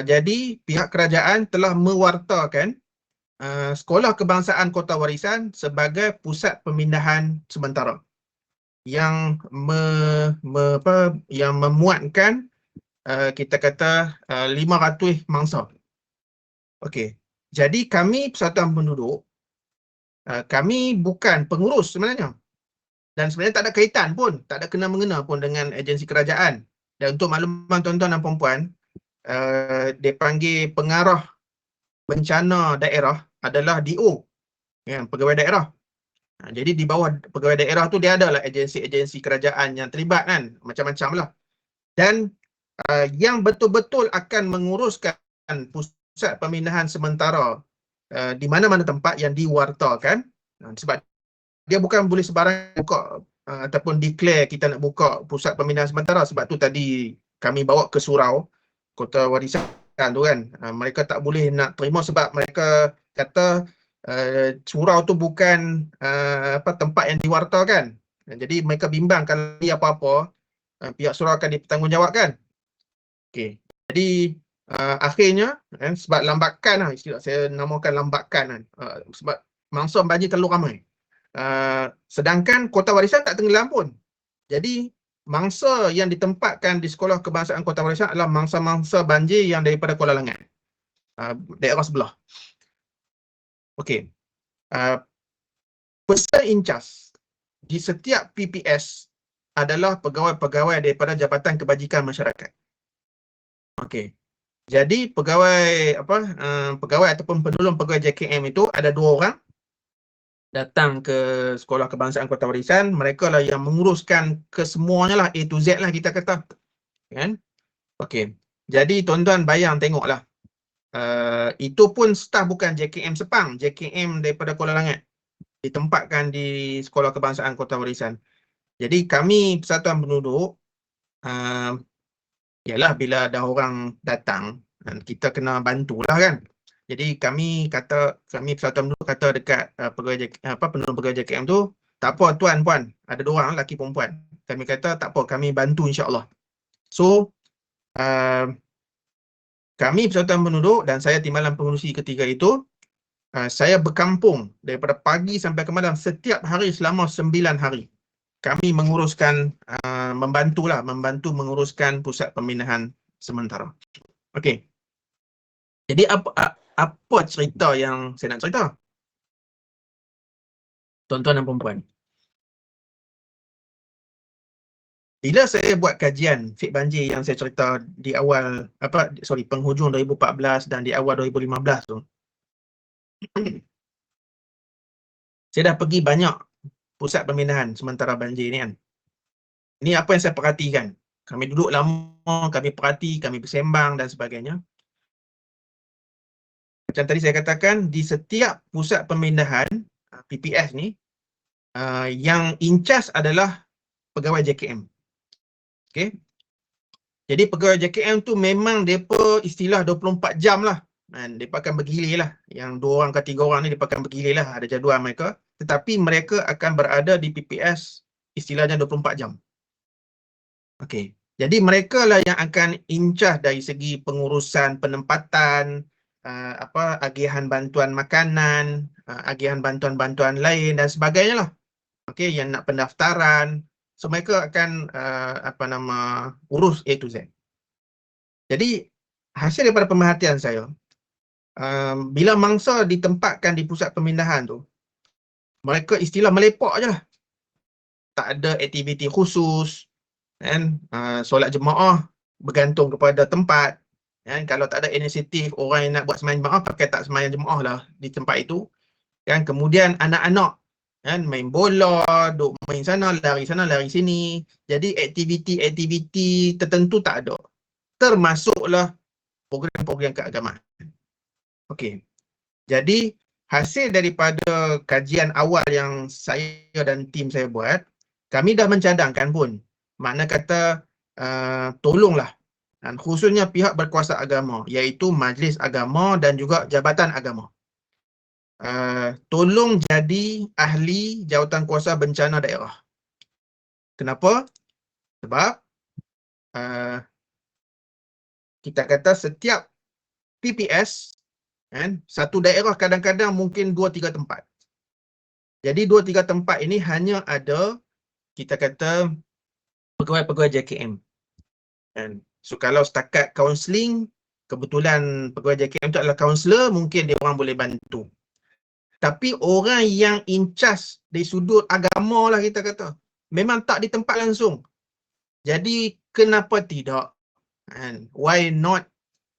Jadi pihak kerajaan telah mewartakan Sekolah Kebangsaan Kota Warisan sebagai pusat pemindahan sementara yang yang memuatkan kita kata 500 mangsa. Okey. Jadi kami Persatuan Penduduk, kami bukan pengurus sebenarnya. Dan sebenarnya tak ada kaitan pun, tak ada kena-mengena pun dengan agensi kerajaan. Dan untuk makluman tuan-tuan dan puan-puan, dia panggil pengarah bencana daerah adalah DO, ya, pegawai daerah. Jadi di bawah pegawai daerah tu dia adalah agensi-agensi kerajaan yang terlibat kan, macam-macam lah. Dan yang betul-betul akan menguruskan pusat pemindahan sementara di mana-mana tempat yang diwartakan, sebab dia bukan boleh sebarang buka ataupun declare kita nak buka pusat pemindahan sementara. Sebab tu tadi kami bawa ke surau Kota Warisan tu kan. Mereka tak boleh nak terima sebab mereka kata surau tu bukan tempat yang diwartakan. Jadi mereka bimbang kalau apa-apa pihak surau akan dipertanggungjawabkan. Okey. Jadi akhirnya sebab lambakan istilah saya namakan lambakan sebab mangsa banjir terlalu ramai. Sedangkan Kota Warisan tak tenggelam pun. Jadi mangsa yang ditempatkan di Sekolah Kebangsaan Kota Warisan adalah mangsa-mangsa banjir yang daripada Kuala Langat, daerah sebelah. Okey. Person in charge di setiap PPS adalah pegawai-pegawai daripada Jabatan Kebajikan Masyarakat. Okey. Jadi pegawai ataupun penolong pegawai JKM itu ada 2 orang datang ke Sekolah Kebangsaan Kota Warisan. Mereka lah yang menguruskan kesemuanya lah, A to Z lah kita kata. Kan? Okey. Jadi tuan-tuan bayang tengoklah. Itu pun staf bukan JKM Sepang, JKM daripada Kuala Langat. Ditempatkan di Sekolah Kebangsaan Kota Warisan. Jadi kami Persatuan Penduduk, ialah bila ada orang datang, kita kena bantulah kan. Jadi kami Persatuan Penduduk kata dekat penolong pegawai JKM tu, tak apa tuan puan, ada 2 orang lelaki perempuan. Kami kata tak apa, kami bantu insya-Allah. So kami Persatuan Penduduk dan saya Timbalan Pengurusi ketika itu, saya berkampung daripada pagi sampai ke malam setiap hari selama 9 hari. Kami menguruskan, membantu menguruskan pusat pembinaan sementara. Okey. Jadi apa cerita yang saya nak cerita? Tuan-tuan dan puan-puan. Bila saya buat kajian fik banjir yang saya cerita di awal, penghujung 2014 dan di awal 2015 tu, saya dah pergi banyak pusat pembinaan sementara banjir ni kan. Ini apa yang saya perhatikan. Kami duduk lama, kami perhati, kami bersembang dan sebagainya. Macam tadi saya katakan, di setiap pusat pembinaan PPS ni, yang in charge adalah pegawai JKM. Okey. Jadi pegawai JKM tu memang depa istilah 24 jam lah. Depa akan bergilir lah. Yang 2 orang ke 3 orang ni depa akan bergilir lah. Ada jadual mereka. Tetapi mereka akan berada di PPS istilahnya 24 jam. Okey. Jadi mereka lah yang akan in charge dari segi pengurusan penempatan, agihan bantuan makanan, agihan bantuan-bantuan lain dan sebagainya lah. Okey, yang nak pendaftaran. So mereka akan urus A to Z. Jadi hasil daripada pemerhatian saya, bila mangsa ditempatkan di pusat pembinaan tu, mereka istilah melepak je lah. Tak ada aktiviti khusus, kan? Solat jemaah bergantung kepada tempat, kan? Kalau tak ada inisiatif orang yang nak buat sembahyang jemaah, pakai tak sembahyang jemaah lah di tempat itu, kan? Kemudian anak-anak, kan, main bola, duk main sana lari sini. Jadi aktiviti tertentu tak ada. Termasuklah program-program keagamaan. Okey. Jadi hasil daripada kajian awal yang saya dan tim saya buat, kami dah mencadangkan pun. Makna kata tolonglah, dan khususnya pihak berkuasa agama, iaitu Majlis Agama dan juga Jabatan Agama. Tolong jadi ahli jawatan kuasa bencana daerah. Kenapa? Sebab kita kata setiap PPS, kan, satu daerah kadang-kadang mungkin 2-3 tempat. Jadi 2-3 tempat ini hanya ada kita kata pegawai-pegawai JKM. Kan? So kalau setakat kaunseling, kebetulan pegawai JKM itu adalah kaunselor, mungkin dia orang boleh bantu. Tapi orang yang in charge dari sudut agama lah kita kata, memang tak di tempat langsung. Jadi kenapa tidak? Why not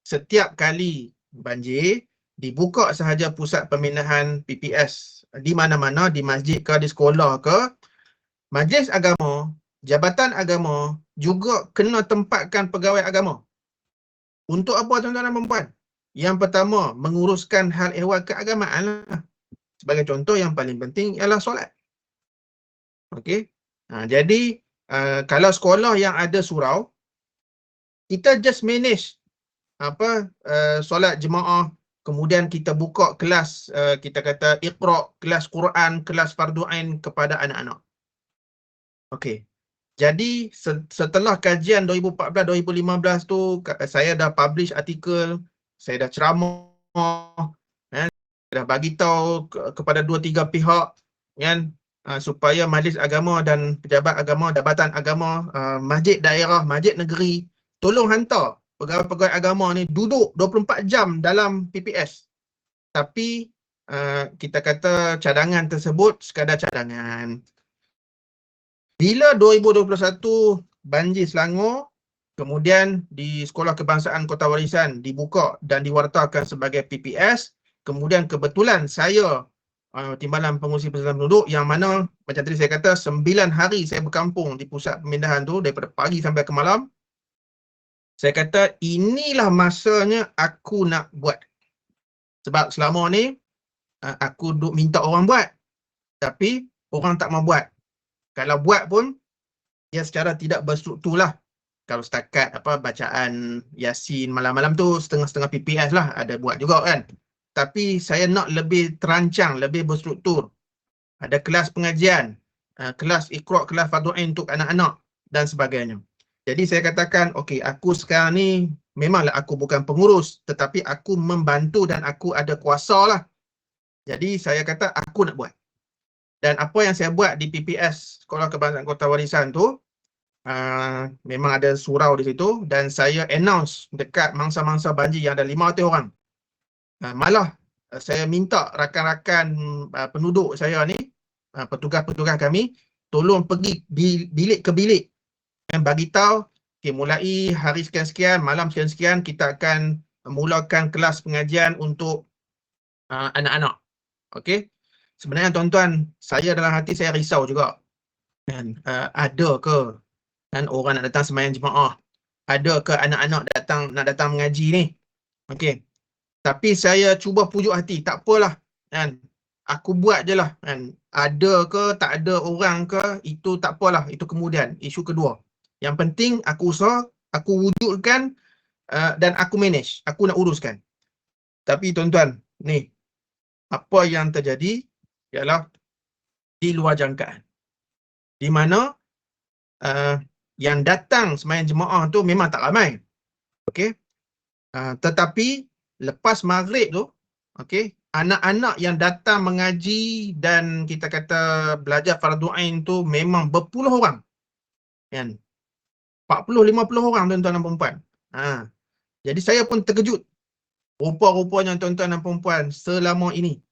setiap kali banjir dibuka sahaja pusat pembinaan PPS di mana-mana, di masjid ke, di sekolah ke, Majlis Agama, Jabatan Agama juga kena tempatkan pegawai agama. Untuk apa tuan-tuan dan puan-puan? Yang pertama, menguruskan hal ehwal keagamaan lah. Sebagai contoh yang paling penting ialah solat. Okey. Jadi kalau sekolah yang ada surau, kita just manage solat jemaah, kemudian kita buka kelas kita kata Iqra, kelas Quran, kelas fardu ain kepada anak-anak. Okey. Jadi setelah kajian 2014-2015 tu, saya dah publish artikel, saya dah ceramah, dah bagi tahu kepada 2-3 pihak, kan, supaya Majlis Agama dan pejabat agama, Jabatan Agama, masjid daerah, masjid negeri, tolong hantar pegawai-pegawai agama ni duduk 24 jam dalam PPS. Tapi kita kata cadangan tersebut sekadar cadangan. Bila 2021 banjir Selangor, kemudian di Sekolah Kebangsaan Kota Warisan dibuka dan diwartakan sebagai PPS, kemudian kebetulan saya Timbalan Pengurusi Persatuan Penduduk yang mana macam tadi saya kata 9 hari saya berkampung di pusat pemindahan tu daripada pagi sampai ke malam. Saya kata inilah masanya aku nak buat. Sebab selama ni aku duk minta orang buat tapi orang tak mau buat. Kalau buat pun dia secara tidak berstruktur lah. Kalau setakat bacaan Yasin malam-malam tu setengah-setengah PPS lah ada buat juga kan. Tapi saya nak lebih terancang, lebih berstruktur. Ada kelas pengajian, kelas Iqra', kelas Fardhu Ain untuk anak-anak dan sebagainya. Jadi saya katakan, okey, aku sekarang ni memanglah aku bukan pengurus, tetapi aku membantu dan aku ada kuasa lah. Jadi saya kata aku nak buat. Dan apa yang saya buat di PPS Sekolah Kebangsaan Kota Warisan tu, memang ada surau di situ dan saya announce dekat mangsa-mangsa banjir yang ada 500 orang. Malah saya minta rakan-rakan penduduk saya ni, petugas-petugas kami, tolong pergi bilik ke bilik dan bagi tahu, okay, mulai hari sekian-sekian, malam sekian-sekian kita akan mulakan kelas pengajian untuk anak-anak. Okey. Sebenarnya tuan-tuan, saya dalam hati saya risau juga. Dan ada ke orang nak datang sembahyang jemaah? Ada ke anak-anak nak datang mengaji ni? Okey. Tapi saya cuba pujuk hati, tak apalah kan. Aku buat je lah kan. Ada ke tak ada orang ke, itu tak apalah, itu kemudian, isu kedua. Yang penting aku usaha, aku wujudkan dan aku manage, aku nak uruskan. Tapi tuan-tuan, ni apa yang terjadi ialah di luar jangkaan. Di mana yang datang sembahyang jemaah tu memang tak ramai. Okey. Tetapi lepas maghrib tu, okey, anak-anak yang datang mengaji dan kita kata belajar Fardhu Ain tu memang berpuluh orang. Kan? 40-50 orang tuan-tuan dan perempuan. Jadi saya pun terkejut. Rupa-rupanya tuan-tuan dan perempuan, selama ini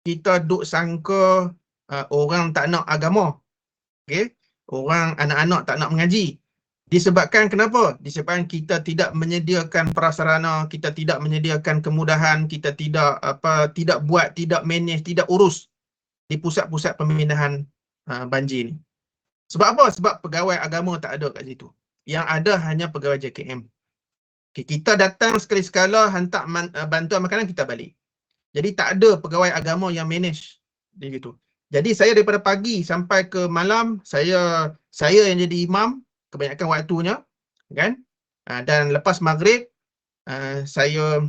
kita duk sangka orang tak nak agama. Okey? Orang anak-anak tak nak mengaji. Disebabkan kenapa? Disebabkan kita tidak menyediakan prasarana, kita tidak menyediakan kemudahan, kita tidak buat, tidak manage, tidak urus di pusat-pusat pemindahan banjir ni. Sebab apa? Sebab pegawai agama tak ada kat situ. Yang ada hanya pegawai JKM. Okay, kita datang sekali-sekala hantar bantuan makanan, kita balik. Jadi tak ada pegawai agama yang manage di situ. Jadi saya daripada pagi sampai ke malam, saya yang jadi imam kebanyakan waktunya, kan? Dan lepas maghrib saya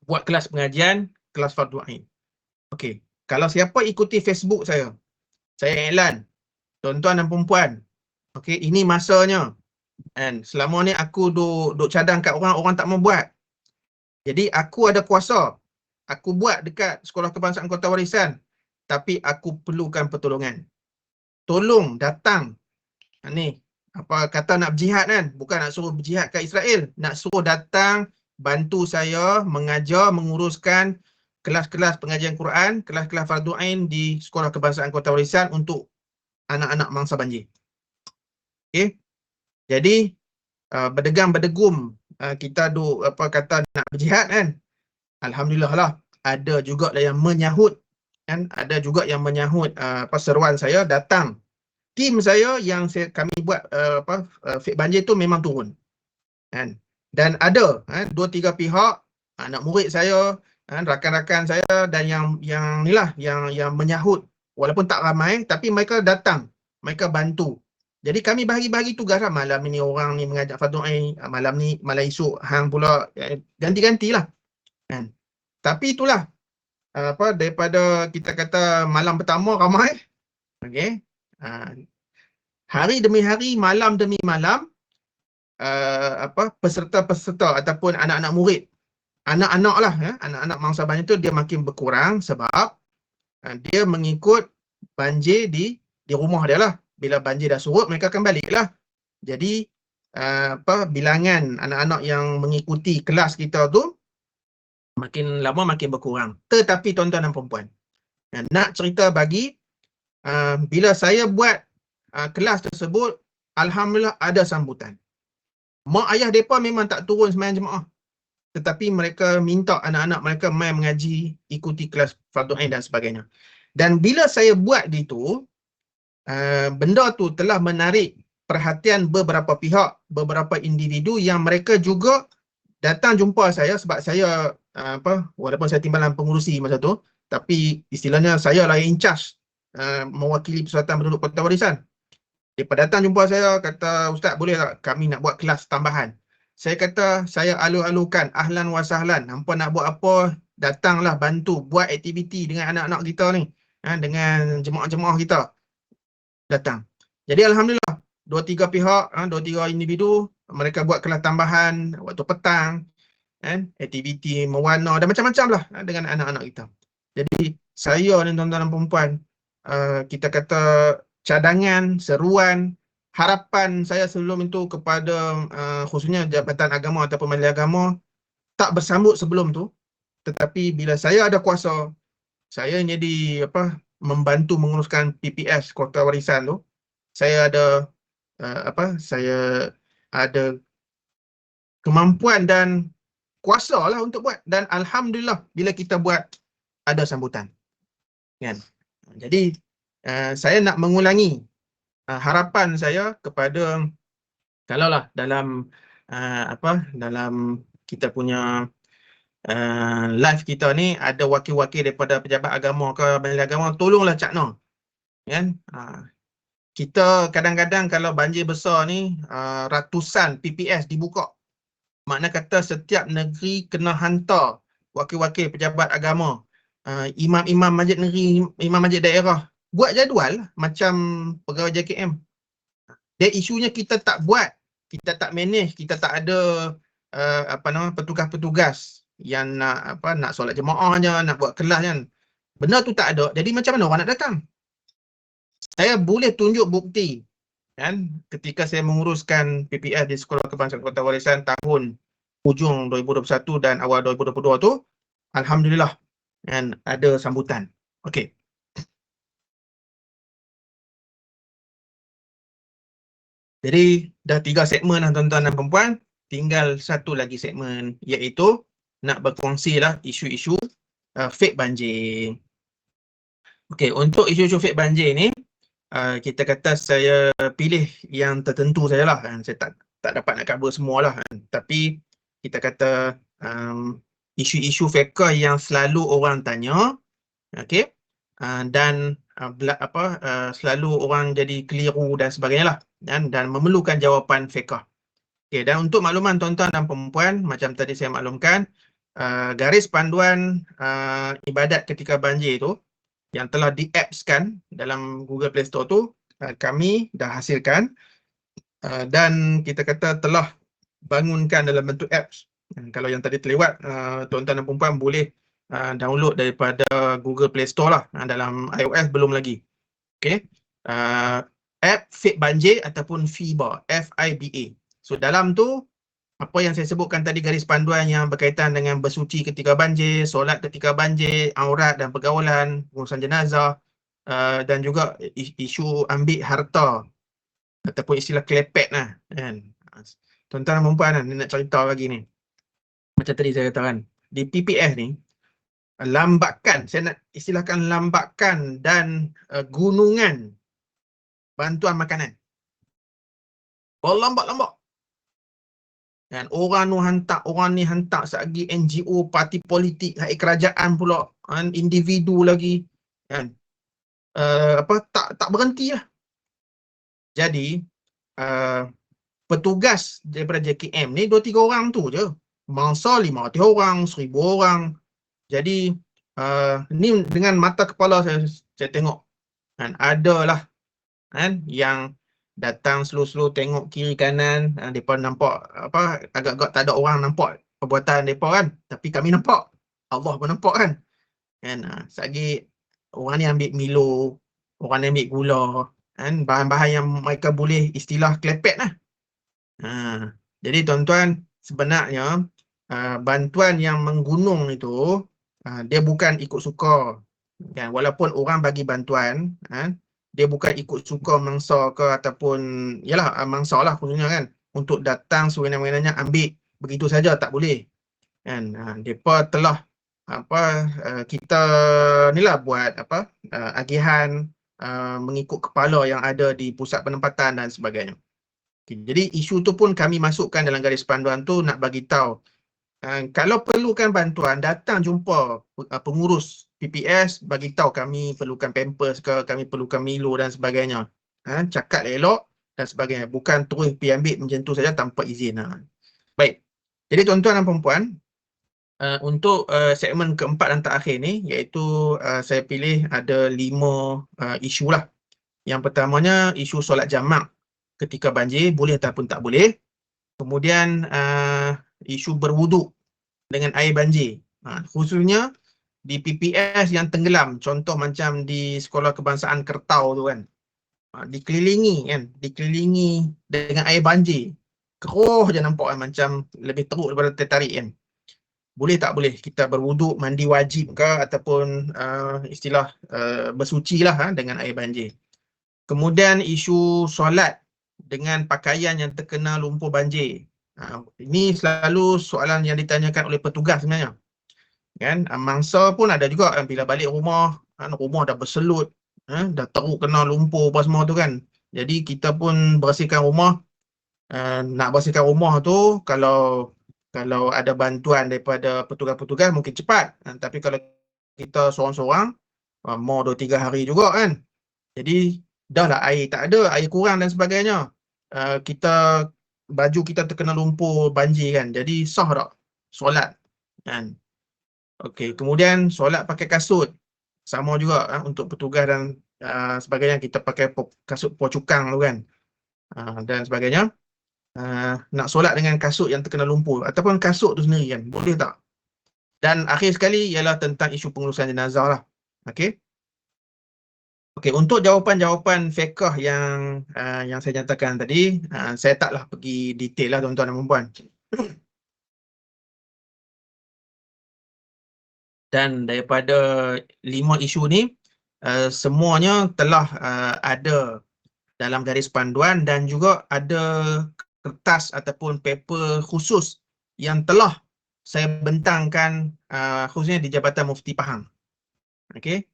buat kelas pengajian, kelas Fardhu Ain. Okey, kalau siapa ikuti Facebook saya iklan, tuan-tuan dan perempuan, okey, ini masanya. And selama ni aku duk cadang kat orang tak mau buat. Jadi aku ada kuasa. Aku buat dekat Sekolah Kebangsaan Kota Warisan, tapi aku perlukan pertolongan. Tolong datang. Ni apa kata nak berjihad kan? Bukan nak suruh berjihad kat Israel, nak suruh datang bantu saya mengajar, menguruskan kelas-kelas pengajian Quran, kelas-kelas Fardhu Ain di Sekolah Kebangsaan Kota Warisan untuk anak-anak mangsa banjir. Okey. Jadi berdegam-berdegum kita nak berjihad kan. Alhamdulillah lah, ada juga yang menyahut kan, ada juga yang menyahut seruan saya datang. Tim saya yang kami buat fake banjir tu memang turun. Kan? Dan ada 2-3 pihak, anak murid saya, rakan-rakan saya dan yang menyahut, walaupun tak ramai tapi mereka datang, mereka bantu. Jadi kami bahagi-bahagi tugas lah. Malam ni orang ni mengajak Fardhu Ain, malam esok hang pula, ganti-gantilah. Kan? Tapi itulah daripada kita kata malam pertama ramai, okey, hari demi hari, malam demi malam, peserta-peserta ataupun anak-anak murid, anak-anak lah, anak-anak mangsa banjir tu dia makin berkurang sebab dia mengikut banjir di rumah dia lah. Bila banjir dah surut, mereka akan balik lah. Jadi bilangan anak-anak yang mengikuti kelas kita tu makin lama makin berkurang. Tetapi tuan-tuan dan perempuan, nak cerita bagi bila saya buat kelas tersebut, alhamdulillah ada sambutan. Mak ayah mereka memang tak turun sembahyang jemaah, tetapi mereka minta anak-anak mereka main mengaji, ikuti kelas fardu ain dan sebagainya. Dan bila saya buat itu, benda tu telah menarik perhatian beberapa pihak, beberapa individu yang mereka juga datang jumpa saya sebab saya walaupun saya timbalan pengurusi masa tu, tapi istilahnya saya lah yang in charge mewakili Persatuan Penduduk Kota Warisan. Mereka datang jumpa saya, kata, "Ustaz, boleh tak kami nak buat kelas tambahan?" Saya kata, saya alu-alukan, ahlan wa sahlan. Hampa nak buat apa, datanglah bantu buat aktiviti dengan anak-anak kita ni, dengan jemaah-jemaah kita. Datang. Jadi alhamdulillah, 2-3 pihak, 2-3 individu, mereka buat kelas tambahan waktu petang, aktiviti mewarna dan macam-macam lah dengan anak-anak kita. Jadi saya ni tuan-tuan dan perempuan, kita kata cadangan, seruan, harapan saya sebelum itu kepada khususnya Jabatan Agama ataupun Majlis Agama tak bersambut sebelum tu, tetapi bila saya ada kuasa, saya jadi membantu menguruskan PPS Kota Warisan tu, saya ada saya ada kemampuan dan kuasa lah untuk buat, dan alhamdulillah bila kita buat ada sambutan, kan. Jadi saya nak mengulangi harapan saya kepada, kalaulah dalam dalam kita punya live kita ni ada wakil-wakil daripada pejabat agama ke Majlis Agama, tolonglah cakna, kan. Kita kadang-kadang kalau banjir besar ni ratusan PPS dibuka, makna kata setiap negeri kena hantar wakil-wakil pejabat agama, imam-imam masjid negeri, imam masjid daerah, buat jadual macam pegawai JKM. Dan isunya kita tak buat, kita tak manage, kita tak ada petugas-petugas yang nak solat jemaahnya, nak buat kelas kan. Benda tu tak ada. Jadi macam mana orang nak datang? Saya boleh tunjuk bukti, kan, ketika saya menguruskan PPS di Sekolah Kebangsaan Kota Warisan tahun hujung 2021 dan awal 2022 tu, alhamdulillah, kan, ada sambutan. Okey. Jadi dah 3 segmen lah tuan-tuan dan perempuan, tinggal satu lagi segmen, iaitu nak berkongsi lah isu-isu fake banjir. Okey, untuk isu-isu fake banjir ni, kita kata saya pilih yang tertentu sajalah, kan. Saya tak dapat nak cover semualah, kan. Tapi kita kata isu-isu fake yang selalu orang tanya, okey, dan selalu orang jadi keliru dan sebagainya lah, dan memerlukan jawapan fiqh. Okay, dan untuk makluman tuan-tuan dan perempuan, macam tadi saya maklumkan, garis panduan ibadat ketika banjir tu yang telah di-apps-kan dalam Google Play Store tu, kami dah hasilkan dan kita kata telah bangunkan dalam bentuk apps. Kalau yang tadi terlewat, tuan-tuan dan perempuan boleh download daripada Google Play Store lah, dalam iOS belum lagi. Okay. App Fake Banjir ataupun FIBA, FIBA. So dalam tu, apa yang saya sebutkan tadi, garis panduan yang berkaitan dengan bersuci ketika banjir, solat ketika banjir, aurat dan pergaulan, urusan jenazah, dan juga isu ambil harta ataupun istilah klepet lah, kan. Tuan-tuan dan perempuan, nak cerita lagi ni. Macam tadi saya katakan, di PPS ni, lambakan, saya nak istilahkan lambakan dan gunungan bantuan makanan. Lambat-lambat. Dan orang ni hantar sagi NGO, parti politik, kerajaan pula, individu lagi, kan. Tak berhenti lah. Jadi petugas daripada JKM ni 2-3 orang tu je. Mangsa 500 orang, 1000 orang. Jadi ni dengan mata kepala saya tengok, kan, adalah, kan, yang datang slow-slow tengok kiri kanan, mereka nampak agak-agak tak ada orang nampak perbuatan mereka, kan, tapi kami nampak, Allah pun nampak, kan. Sagi orang ni ambil Milo, orang ni ambil gula, kan, bahan-bahan yang mereka boleh istilah klepet lah. Jadi tuan-tuan, sebenarnya bantuan yang menggunung itu dia bukan ikut suka, kan. Walaupun orang bagi bantuan, dia bukan ikut suka mangsa ke ataupun yalah mangsa lah khususnya kan, untuk datang sewenang-wenangnya ambil begitu saja tak boleh kan. Depa telah kita ni lah buat agihan mengikut kepala yang ada di pusat penempatan dan sebagainya. Jadi isu tu pun kami masukkan dalam garis panduan tu nak bagi tahu kalau perlukan bantuan datang jumpa pengurus PPS, bagi tahu kami perlukan pampers ke, kami perlukan Milo dan sebagainya. Cakap elok dan sebagainya, bukan terus pergi ambil macam tu saja tanpa izin. Baik. Jadi tuan-tuan dan puan-puan, untuk segmen keempat dan terakhir ni, iaitu saya pilih ada 5 isu lah. Yang pertamanya isu solat jamak ketika banjir, boleh ataupun tak boleh. Kemudian isu berwuduk dengan air banjir, khususnya di PPS yang tenggelam, contoh macam di Sekolah Kebangsaan Kertau tu kan, dikelilingi dengan air banjir, keruh je nampak kan, macam lebih teruk daripada tertarik kan. Boleh tak boleh kita berwuduk, mandi wajib ke, ataupun istilah bersuci lah dengan air banjir. Kemudian isu solat dengan pakaian yang terkena lumpur banjir. Ini selalu soalan yang ditanyakan oleh petugas sebenarnya. Kan? Mangsa pun ada juga kan, bila balik rumah, rumah dah berselut, dah teruk kena lumpur apa semua tu kan. Jadi kita pun bersihkan rumah. Nak bersihkan rumah tu, kalau ada bantuan daripada petugas-petugas mungkin cepat. Tapi kalau kita seorang-seorang, mau 2-3 hari juga kan. Jadi dah lah air tak ada, air kurang dan sebagainya. Baju kita terkena lumpur banjir kan. Jadi sah tak solat kan. Okey, kemudian solat pakai kasut. Sama juga untuk petugas dan sebagainya, kita pakai kasut pocukang tu kan. Dan sebagainya. Nak solat dengan kasut yang terkena lumpur ataupun kasut tu sendiri kan, boleh tak? Dan akhir sekali ialah tentang isu pengurusan jenazah lah. Okey. Okey, untuk jawapan-jawapan fiqh yang saya nyatakan tadi, saya taklah pergi detail lah tuan-tuan dan puan-puan. Dan daripada 5 isu ni, semuanya telah ada dalam garis panduan dan juga ada kertas ataupun paper khusus yang telah saya bentangkan khususnya di Jabatan Mufti Pahang. Okey.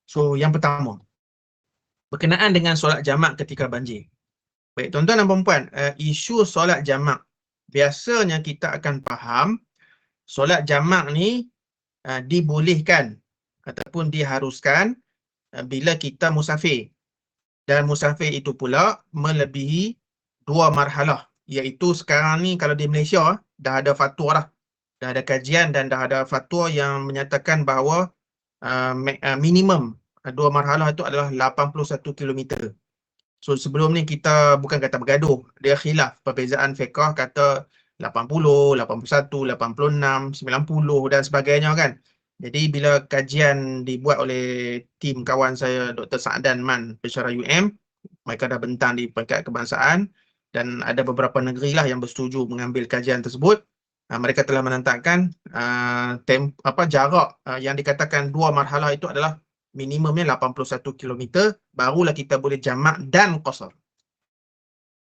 So yang pertama, berkenaan dengan solat jamak ketika banjir. Baik tuan-tuan dan puan-puan, isu solat jamak, biasanya kita akan faham solat jamak ni dibolehkan ataupun diharuskan bila kita musafir. Dan musafir itu pula melebihi 2 marhalah, iaitu sekarang ni kalau di Malaysia dah ada fatwa dah. Dah ada kajian dan dah ada fatwa yang menyatakan bahawa minimum 2 marhalah itu adalah 81 km. So sebelum ni kita bukan kata bergaduh, dia khilaf perbezaan fiqh, kata 80, 81, 86, 90 dan sebagainya kan. Jadi bila kajian dibuat oleh tim kawan saya Dr. Sa'dan Man pensyarah UM, mereka dah bentang di peringkat kebangsaan dan ada beberapa negeri lah yang bersetuju mengambil kajian tersebut. Mereka telah menentangkan jarak yang dikatakan 2 marhalah itu adalah minimumnya 81 km, barulah kita boleh jamak dan qasar.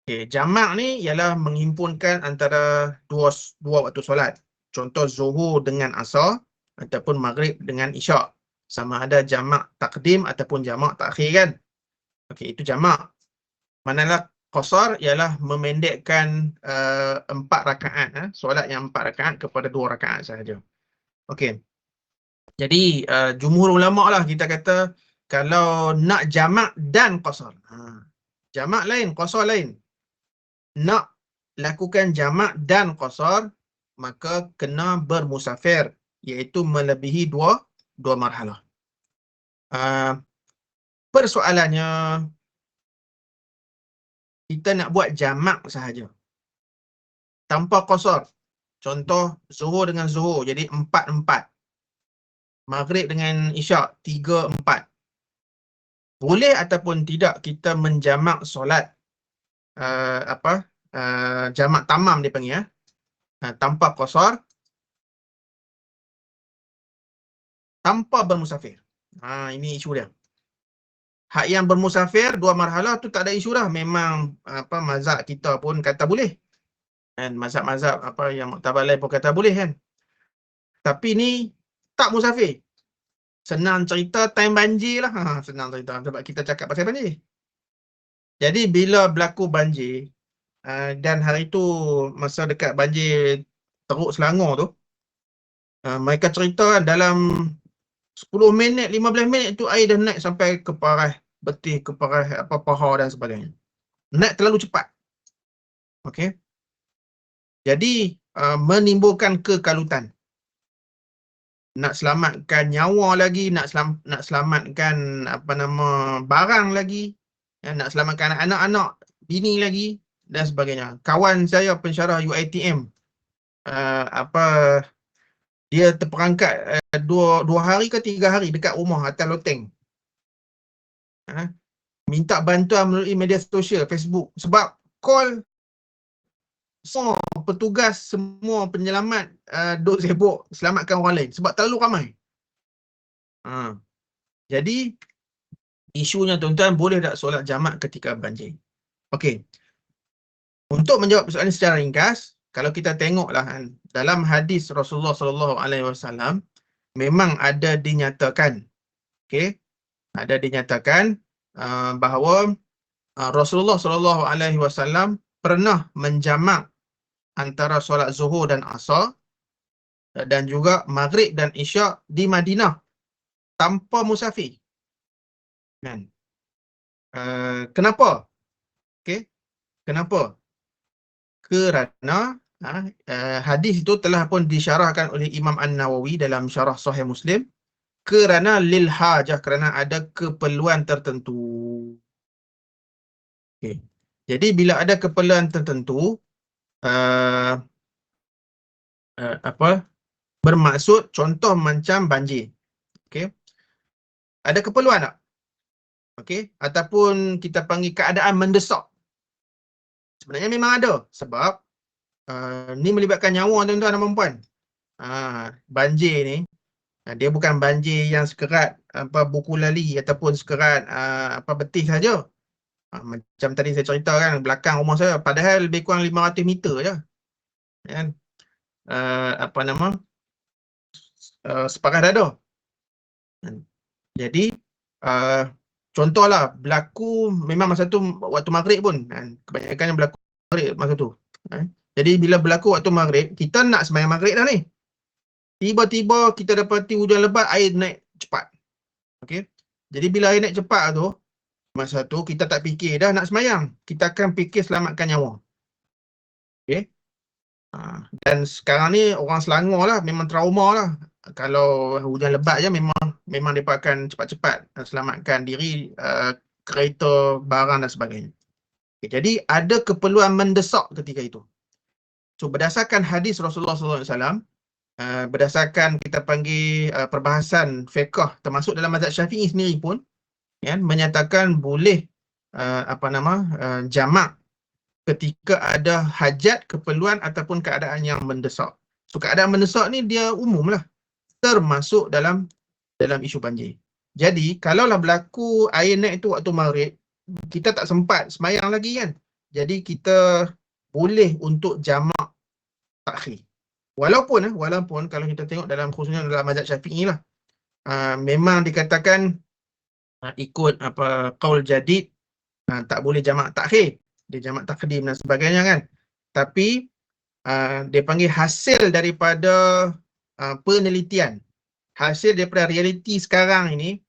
Okay, jamak ni ialah menghimpunkan antara dua waktu solat. Contoh Zuhur dengan Asar ataupun Maghrib dengan Isyak. Sama ada jamak takdim ataupun jamak takhir kan. Okey, itu jamak. Manakala qasar ialah memendekkan 4 rakaat, solat yang 4 rakaat kepada 2 rakaat sahaja. Okey. Jadi jumhur ulama lah kita kata kalau nak jamak dan qasar. Jamak lain, qasar lain. Nak lakukan jamak dan qasar, maka kena bermusafir, iaitu melebihi 2 marhalah. Persoalannya, kita nak buat jamak sahaja tanpa qasar. Contoh Zuhur dengan Zuhur jadi 4-4. Maghrib dengan Isyak 3-4. Boleh ataupun tidak kita menjamak solat jamak tamam dia panggil tanpa qasar, tanpa bermusafir. Ini isu dia. Hak yang bermusafir 2 marhalah tu tak ada isu dah. Memang apa mazhab kita pun kata boleh. Kan mazhab-mazhab apa yang muktabar lain pun kata boleh kan. Tapi ni tak musafir. Senang cerita time banjir lah. Senang cerita sebab kita cakap pasal banjir. Jadi bila berlaku banjir dan hari tu masa dekat banjir Teruk Selangor tu, mereka cerita kan dalam 10 minit, 15 minit tu air dah naik sampai ke paras betih, ke paras apa paha dan sebagainya. Naik terlalu cepat. Okey. Jadi menimbulkan kekalutan. Nak selamatkan nyawa lagi, nak selamatkan apa nama barang lagi, nak selamatkan anak-anak, bini lagi dan sebagainya. Kawan saya pensyarah UiTM dia terperangkap 2 hari ke 3 hari dekat rumah atas loteng. Minta bantuan melalui media sosial, Facebook, sebab call semua petugas, semua penyelamat duk sibuk selamatkan orang lain sebab terlalu ramai. Jadi isunya tuan-tuan, boleh tak solat jamak ketika banjir? Okey. Untuk menjawab soalan secara ringkas, kalau kita tengoklah dalam hadis Rasulullah SAW memang ada dinyatakan, okey, ada dinyatakan bahawa Rasulullah SAW pernah menjamak antara solat Zuhur dan Asar dan juga Maghrib dan Isyak di Madinah tanpa musafir. Kan? Kenapa? Okey. Kenapa? Kerana hadis itu telah pun disyarahkan oleh Imam An-Nawawi dalam syarah Sahih Muslim, kerana lil hajah, kerana ada keperluan tertentu. Okay. Jadi bila ada keperluan tertentu, bermaksud contoh macam banjir. Okay. Ada keperluan tak? Okay. Ataupun kita panggil keadaan mendesak. Sebenarnya memang ada, sebab ni melibatkan nyawa tuan-tuan dan puan-puan. Banjir ni dia bukan banjir yang sekerat buku lali ataupun sekerat betih saja. Macam tadi saya cerita kan, belakang rumah saya padahal lebih kurang 500 meter je. Kan? Separas dada. Jadi contohlah berlaku memang masa tu waktu maghrib pun kebanyakan yang berlaku maghrib masa tu. Jadi bila berlaku waktu maghrib, kita nak sembahyang maghrib dah ni. Tiba-tiba kita dapati hujan lebat, air naik cepat. Okey. Jadi bila air naik cepat tu, masa tu kita tak fikir dah nak sembahyang. Kita akan fikir selamatkan nyawa. Okey. Dan sekarang ni orang Selangor lah memang trauma lah. Kalau hujan lebat je memang mereka akan cepat-cepat selamatkan diri, kereta, barang dan sebagainya. Okay, jadi ada keperluan mendesak ketika itu. So berdasarkan hadis Rasulullah SAW, berdasarkan kita panggil perbahasan fiqh termasuk dalam mazhab Syafi'i sendiri pun menyatakan boleh jamak ketika ada hajat, keperluan ataupun keadaan yang mendesak. So keadaan mendesak ni dia umum lah, termasuk dalam isu banjir. Jadi kalaulah berlaku air naik tu waktu maghrib, kita tak sempat semayang lagi kan. Jadi kita boleh untuk jamak takhir. Walaupun kalau kita tengok dalam khususnya dalam mazhab Syafi'i lah, memang dikatakan ikut qaul jadid tak boleh jamak takhir, dia jamak takdim dan sebagainya kan. Tapi dia panggil hasil daripada penelitian, hasil daripada realiti sekarang ini,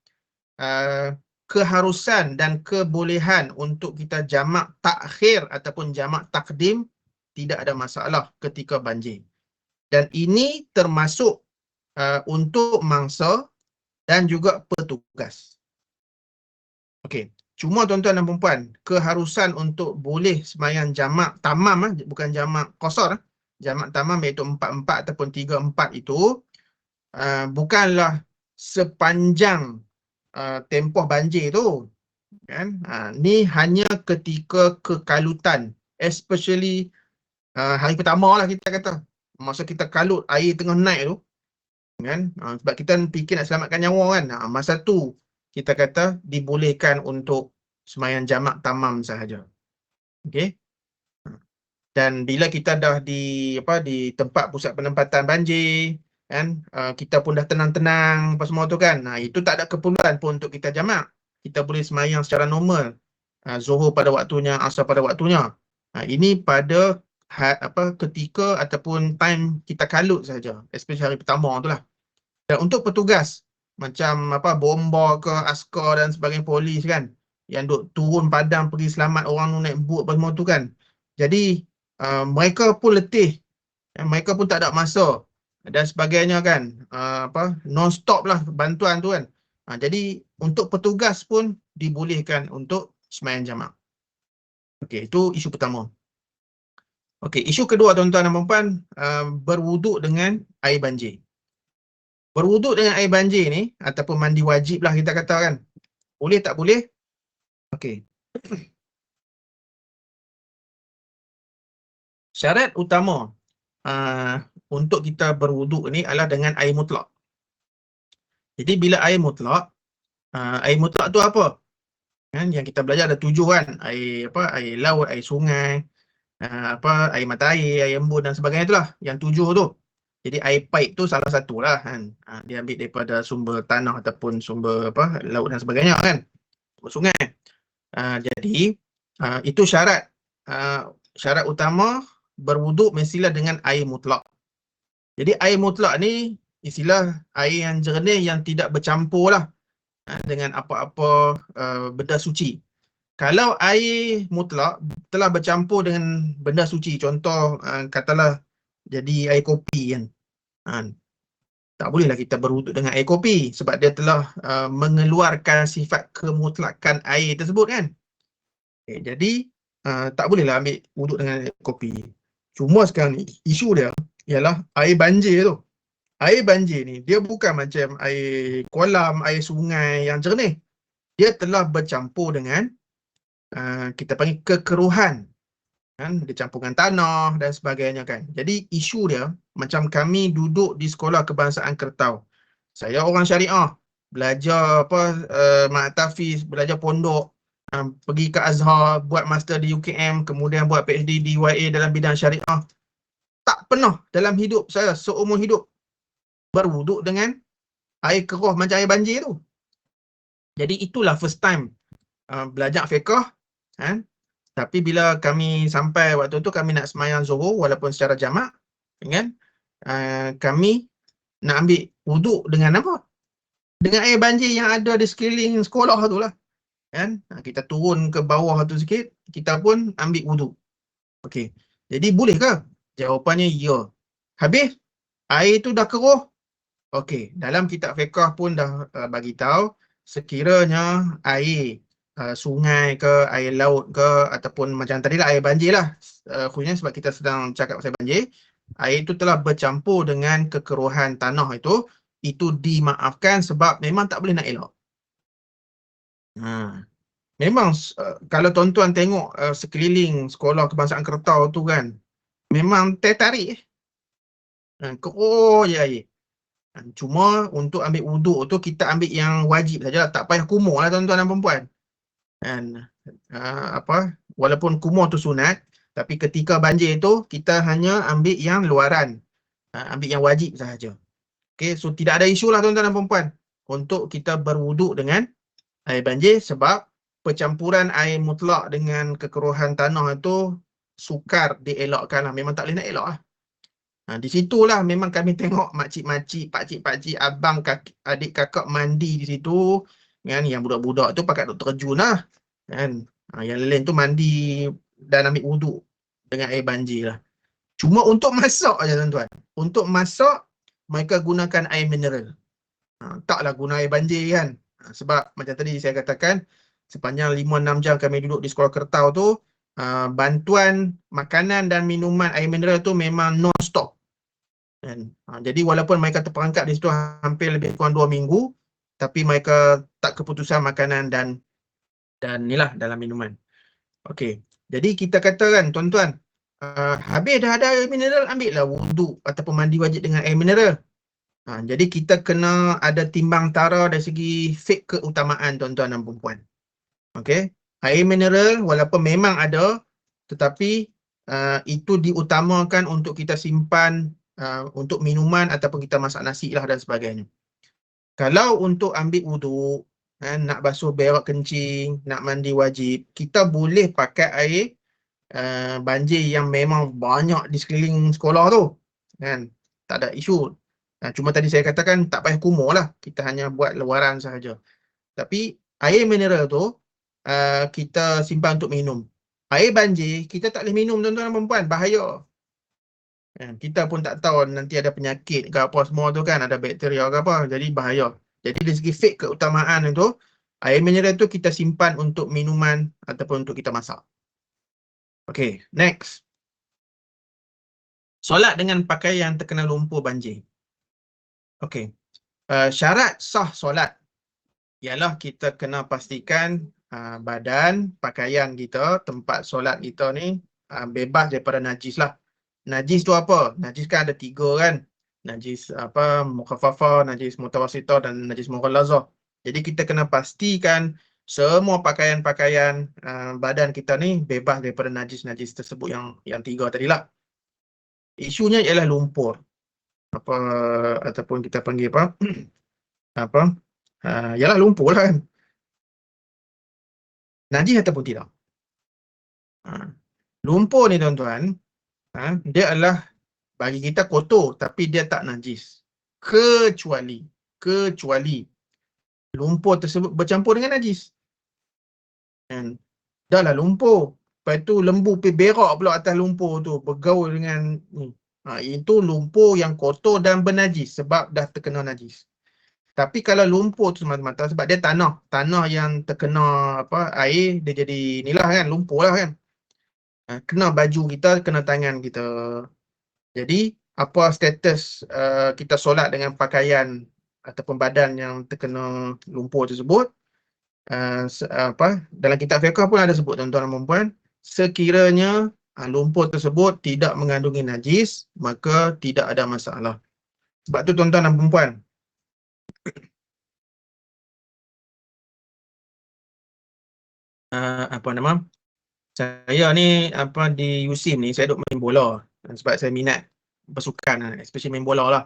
keharusan dan kebolehan untuk kita jamak takhir ataupun jamak takdim tidak ada masalah ketika banjir. Dan ini termasuk untuk mangsa dan juga petugas. Okey, cuma tuan-tuan dan puan-puan, keharusan untuk boleh sembahyang jamak tamam, bukan jamak qasar, jamak tamam iaitu 4-4 ataupun 3-4 itu bukanlah sepanjang tempoh banjir tu. Kan? Ni hanya ketika kekalutan, especially hari pertama lah kita kata. Masa kita kalut, air tengah naik tu. Kan? Sebab kita fikir nak selamatkan nyawa kan. Masa tu kita kata dibolehkan untuk sembahyang jamak tamam sahaja. Okey. Dan bila kita dah di tempat pusat penempatan banjir, kan, kita pun dah tenang-tenang apa semua tu kan. Itu tak ada keperluan pun untuk kita jamak. Kita boleh sembahyang secara normal. Zuhur pada waktunya, asar pada waktunya. Ini pada ketika ataupun time kita kalut saja, especially hari pertama tu lah. Dan untuk petugas macam bomba ke askar dan sebagainya, polis kan, yang duk turun padang pergi selamat orang naik bot apa semua tu kan. Jadi mereka pun letih, mereka pun tak ada masa dan sebagainya kan. Non-stop lah bantuan tu kan. Jadi untuk petugas pun dibolehkan untuk sembahyang jamak. Okey, itu isu pertama. Okey, isu kedua tuan-tuan dan puan-puan, berwuduk dengan air banjir. Berwuduk dengan air banjir ni ataupun mandi wajib lah kita kata kan. Boleh tak boleh? Okey. Syarat utama untuk kita berwuduk ni adalah dengan air mutlak. Jadi bila air mutlak tu apa? Kan yang kita belajar ada 7 kan. Air laut, air sungai, air mata air, air embun dan sebagainya itulah. Yang 7 tu. Jadi air pipe tu salah satu lah kan. Dia ambil daripada sumber tanah ataupun sumber laut dan sebagainya kan. Sungai. Jadi itu syarat utama berwuduk mestilah dengan air mutlak. Jadi air mutlak ni istilah air yang jernih yang tidak bercampur lah dengan apa-apa benda suci. Kalau air mutlak telah bercampur dengan benda suci, contoh katalah jadi air kopi kan, tak bolehlah kita berwuduk dengan air kopi sebab dia telah mengeluarkan sifat kemutlakan air tersebut kan. Jadi tak bolehlah ambil wuduk dengan air kopi. Cuma sekarang ni isu dia ialah air banjir tu. Air banjir ni dia bukan macam air kolam, air sungai yang jernih. Dia telah bercampur dengan kita panggil kekeruhan. Kan? Dia campur dengan tanah dan sebagainya kan. Jadi isu dia macam kami duduk di sekolah kebangsaan Kertau. Saya orang syariah, belajar mak tafiz, belajar pondok, pergi ke Azhar, buat master di UKM, kemudian buat PhD di UIA dalam bidang syariah. Tak pernah dalam hidup saya, seumur hidup, berwuduk dengan air keruh macam air banjir tu. Jadi itulah first time belajar fiqh kan. Tapi bila kami sampai waktu tu, kami nak sembahyang zuhur walaupun secara jamak kan, kami nak ambil wuduk dengan apa? Dengan air banjir yang ada di sekeliling sekolah tu lah kan. Kita turun ke bawah tu sikit, kita pun ambil wuduk. Okey. Jadi boleh ke? Jawapannya ya. Habis air tu dah keruh. Okey, dalam kitab fiqh pun dah bagi tahu sekiranya air sungai ke, air laut ke, ataupun macam tadi lah air banjir lah, khususnya sebab kita sedang cakap pasal banjir, air itu telah bercampur dengan kekeruhan tanah itu dimaafkan sebab memang tak boleh nak elak. Memang kalau tuan-tuan tengok sekeliling sekolah kebangsaan Kertau tu kan, memang tertarik keruh je air. Cuma untuk ambil wuduk tu kita ambil yang wajib saja, tak payah kumur lah tuan-tuan dan perempuan. Dan walaupun kumur tu sunat, tapi ketika banjir tu kita hanya ambil yang luaran, ambil yang wajib sahaja. Okey, so tidak ada isu lah tuan-tuan dan perempuan untuk kita berwuduk dengan air banjir sebab percampuran air mutlak dengan kekeruhan tanah itu sukar dielakkan lah. Memang tak boleh nak elak lah. Di situlah memang kami tengok makcik-makcik, pakcik-pakcik, abang, adik kakak mandi di situ kan. Yang budak-budak tu pakai duk terjun lah kan. Yang lain tu mandi dan ambil wuduk dengan air banjir lah. Cuma untuk masak aja tuan-tuan. Untuk masak mereka gunakan air mineral. Taklah guna air banjir kan. Sebab macam tadi saya katakan, sepanjang 5-6 jam kami duduk di sekolah Kertau tu, bantuan makanan dan minuman air mineral tu memang non-stop. Jadi walaupun mereka terperangkap di situ hampir lebih kurang 2 minggu, tapi mereka tak keputusan makanan dan inilah dalam minuman. Okey. Jadi kita kata kan tuan-tuan, habis dah ada air mineral, ambillah wuduk ataupun mandi wajib dengan air mineral. Jadi kita kena ada timbang tara dari segi fake keutamaan tuan-tuan dan puan-puan. Okey. Air mineral walaupun memang ada, tetapi itu diutamakan untuk kita simpan untuk minuman ataupun kita masak nasi lah dan sebagainya. Kalau untuk ambil wuduk, nak basuh berak kencing, nak mandi wajib, kita boleh pakai air banjir yang memang banyak di sekeliling sekolah tu. Kan? Tak ada isu. Cuma tadi saya katakan tak payah kumur lah. Kita hanya buat luaran sahaja. Tapi air mineral tu kita simpan untuk minum. Air banjir kita tak boleh minum tuan-tuan dan puan-puan, bahaya. Kita pun tak tahu nanti ada penyakit ke apa semua tu kan, ada bakteria ke apa, jadi bahaya. Jadi dari segi fake keutamaan itu, air mineral tu kita simpan untuk minuman ataupun untuk kita masak. Okay, next. Solat dengan pakaian terkena lumpur banjir. Okay. Syarat sah solat ialah kita kena pastikan badan, pakaian kita, tempat solat kita ni bebas daripada najis lah. Najis tu apa? Najis kan ada 3 kan. Najis apa, mukhaffafah, najis mutawassithah dan najis mughallazah. Jadi kita kena pastikan semua pakaian-pakaian badan kita ni bebas daripada najis-najis tersebut yang 3 tadilah. Isunya ialah lumpur. Apa ataupun kita panggil apa? Apa? Ialah lumpur lah kan. Najis ataupun tidak. Lumpur ni tuan-tuan, dia adalah bagi kita kotor tapi dia tak najis. Kecuali lumpur tersebut bercampur dengan najis. Dah lah lumpur. Lepas tu lembu pergi berak pula atas lumpur tu, bergaul dengan ni. Itu lumpur yang kotor dan bernajis sebab dah terkena najis. Tapi kalau lumpur tu semata-mata sebab dia tanah yang terkena apa air, dia jadi inilah kan, lumpur lah kan. Kena baju kita, kena tangan kita. Jadi apa status kita solat dengan pakaian ataupun badan yang terkena lumpur tersebut, apa dalam kitab fiqh pun ada sebut tuan-tuan dan puan-puan, sekiranya lumpur tersebut tidak mengandungi najis, maka tidak ada masalah. Sebab tu tuan-tuan dan puan-puan, apa nama, saya ni apa di USIM ni saya duk main bola sebab saya minat bersukan, especially main bola lah.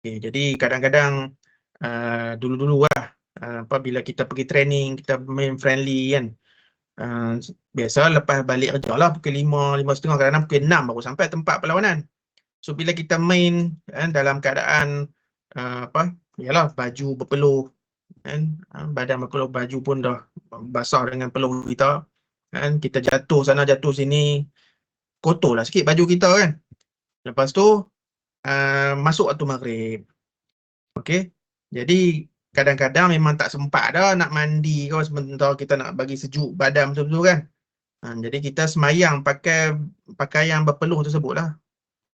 Okay, jadi kadang-kadang dulu-dulu lah apabila kita pergi training, kita main friendly kan, biasa lepas balik kerja lah pukul 5, 5:30, kadang-kadang pukul 6 baru sampai tempat perlawanan. So bila kita main dalam keadaan apa, yalah baju berpeluh kan, badan berpeluh, baju pun dah basah dengan peluh kita kan, kita jatuh sana jatuh sini, kotor lah sikit baju kita kan. Lepas tu masuk waktu maghrib. Okey. Jadi kadang-kadang memang tak sempat dah nak mandi ke, sebentar kita nak bagi sejuk badan betul-betul kan. Jadi kita semayang pakai pakaian berpeluh tersebut lah.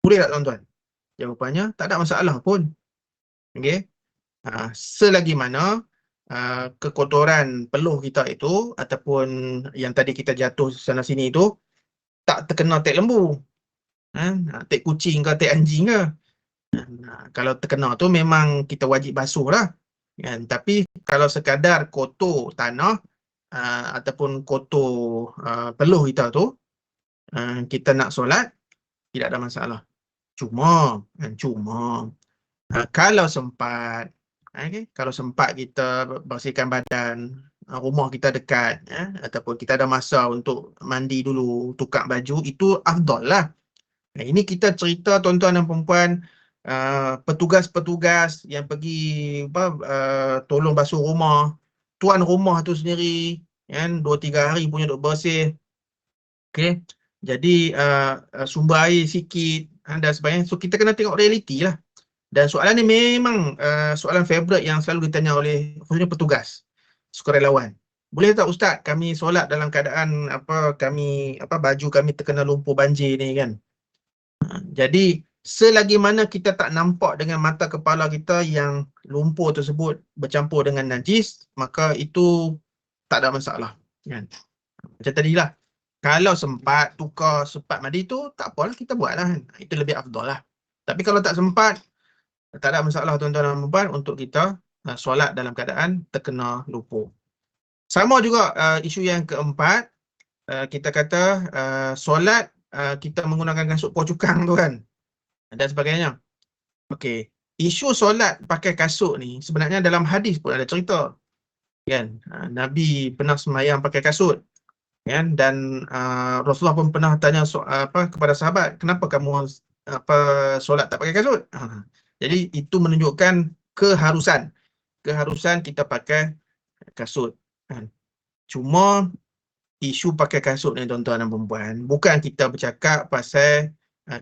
Boleh tak tuan-tuan? Jawapannya tak ada masalah pun. Okey. Selagi mana kekotoran peluh kita itu ataupun yang tadi kita jatuh sana sini itu tak terkena tek lembu, tek kucing ke tek anjing ke. Kalau terkena tu memang kita wajib basuh lah kan? Tapi kalau sekadar kotor tanah ataupun kotor peluh kita tu, kita nak solat tidak ada masalah. Cuma kalau sempat, kalau sempat kita bersihkan badan, rumah kita dekat, ataupun kita ada masa untuk mandi dulu, tukar baju, itu afdal lah. Ini kita cerita tuan-tuan dan perempuan, petugas-petugas yang pergi tolong basuh rumah, tuan rumah tu sendiri kan 2-3 hari punya duk bersih. Okey. Jadi sumber air sikit dan sebagainya. So kita kena tengok realiti lah. Dan soalan ni memang soalan favourite yang selalu ditanya oleh khususnya petugas, sukarelawan. Boleh tak Ustaz kami solat dalam keadaan baju kami terkena lumpur banjir ni kan? Jadi selagi mana kita tak nampak dengan mata kepala kita yang lumpur tersebut bercampur dengan najis, maka itu tak ada masalah kan? Macam tadilah, kalau sempat tukar sempat mandi tu tak apalah, kita buatlah kan? Itu lebih afdal lah. Tapi kalau tak sempat, Tak ada masalah tuan-tuan dan puan untuk kita solat dalam keadaan terkena lupa. Sama juga isu yang keempat, kita kata solat kita menggunakan kasut pocukang tu kan dan sebagainya. Okey, isu solat pakai kasut ni sebenarnya dalam hadis pun ada cerita kan. Nabi pernah sembahyang pakai kasut kan, dan Rasulullah pun pernah tanya kepada sahabat, kenapa kamu solat tak pakai kasut? Jadi itu menunjukkan keharusan kita pakai kasut kan. Cuma isu pakai kasut ni tuan-tuan dan perempuan, bukan kita bercakap pasal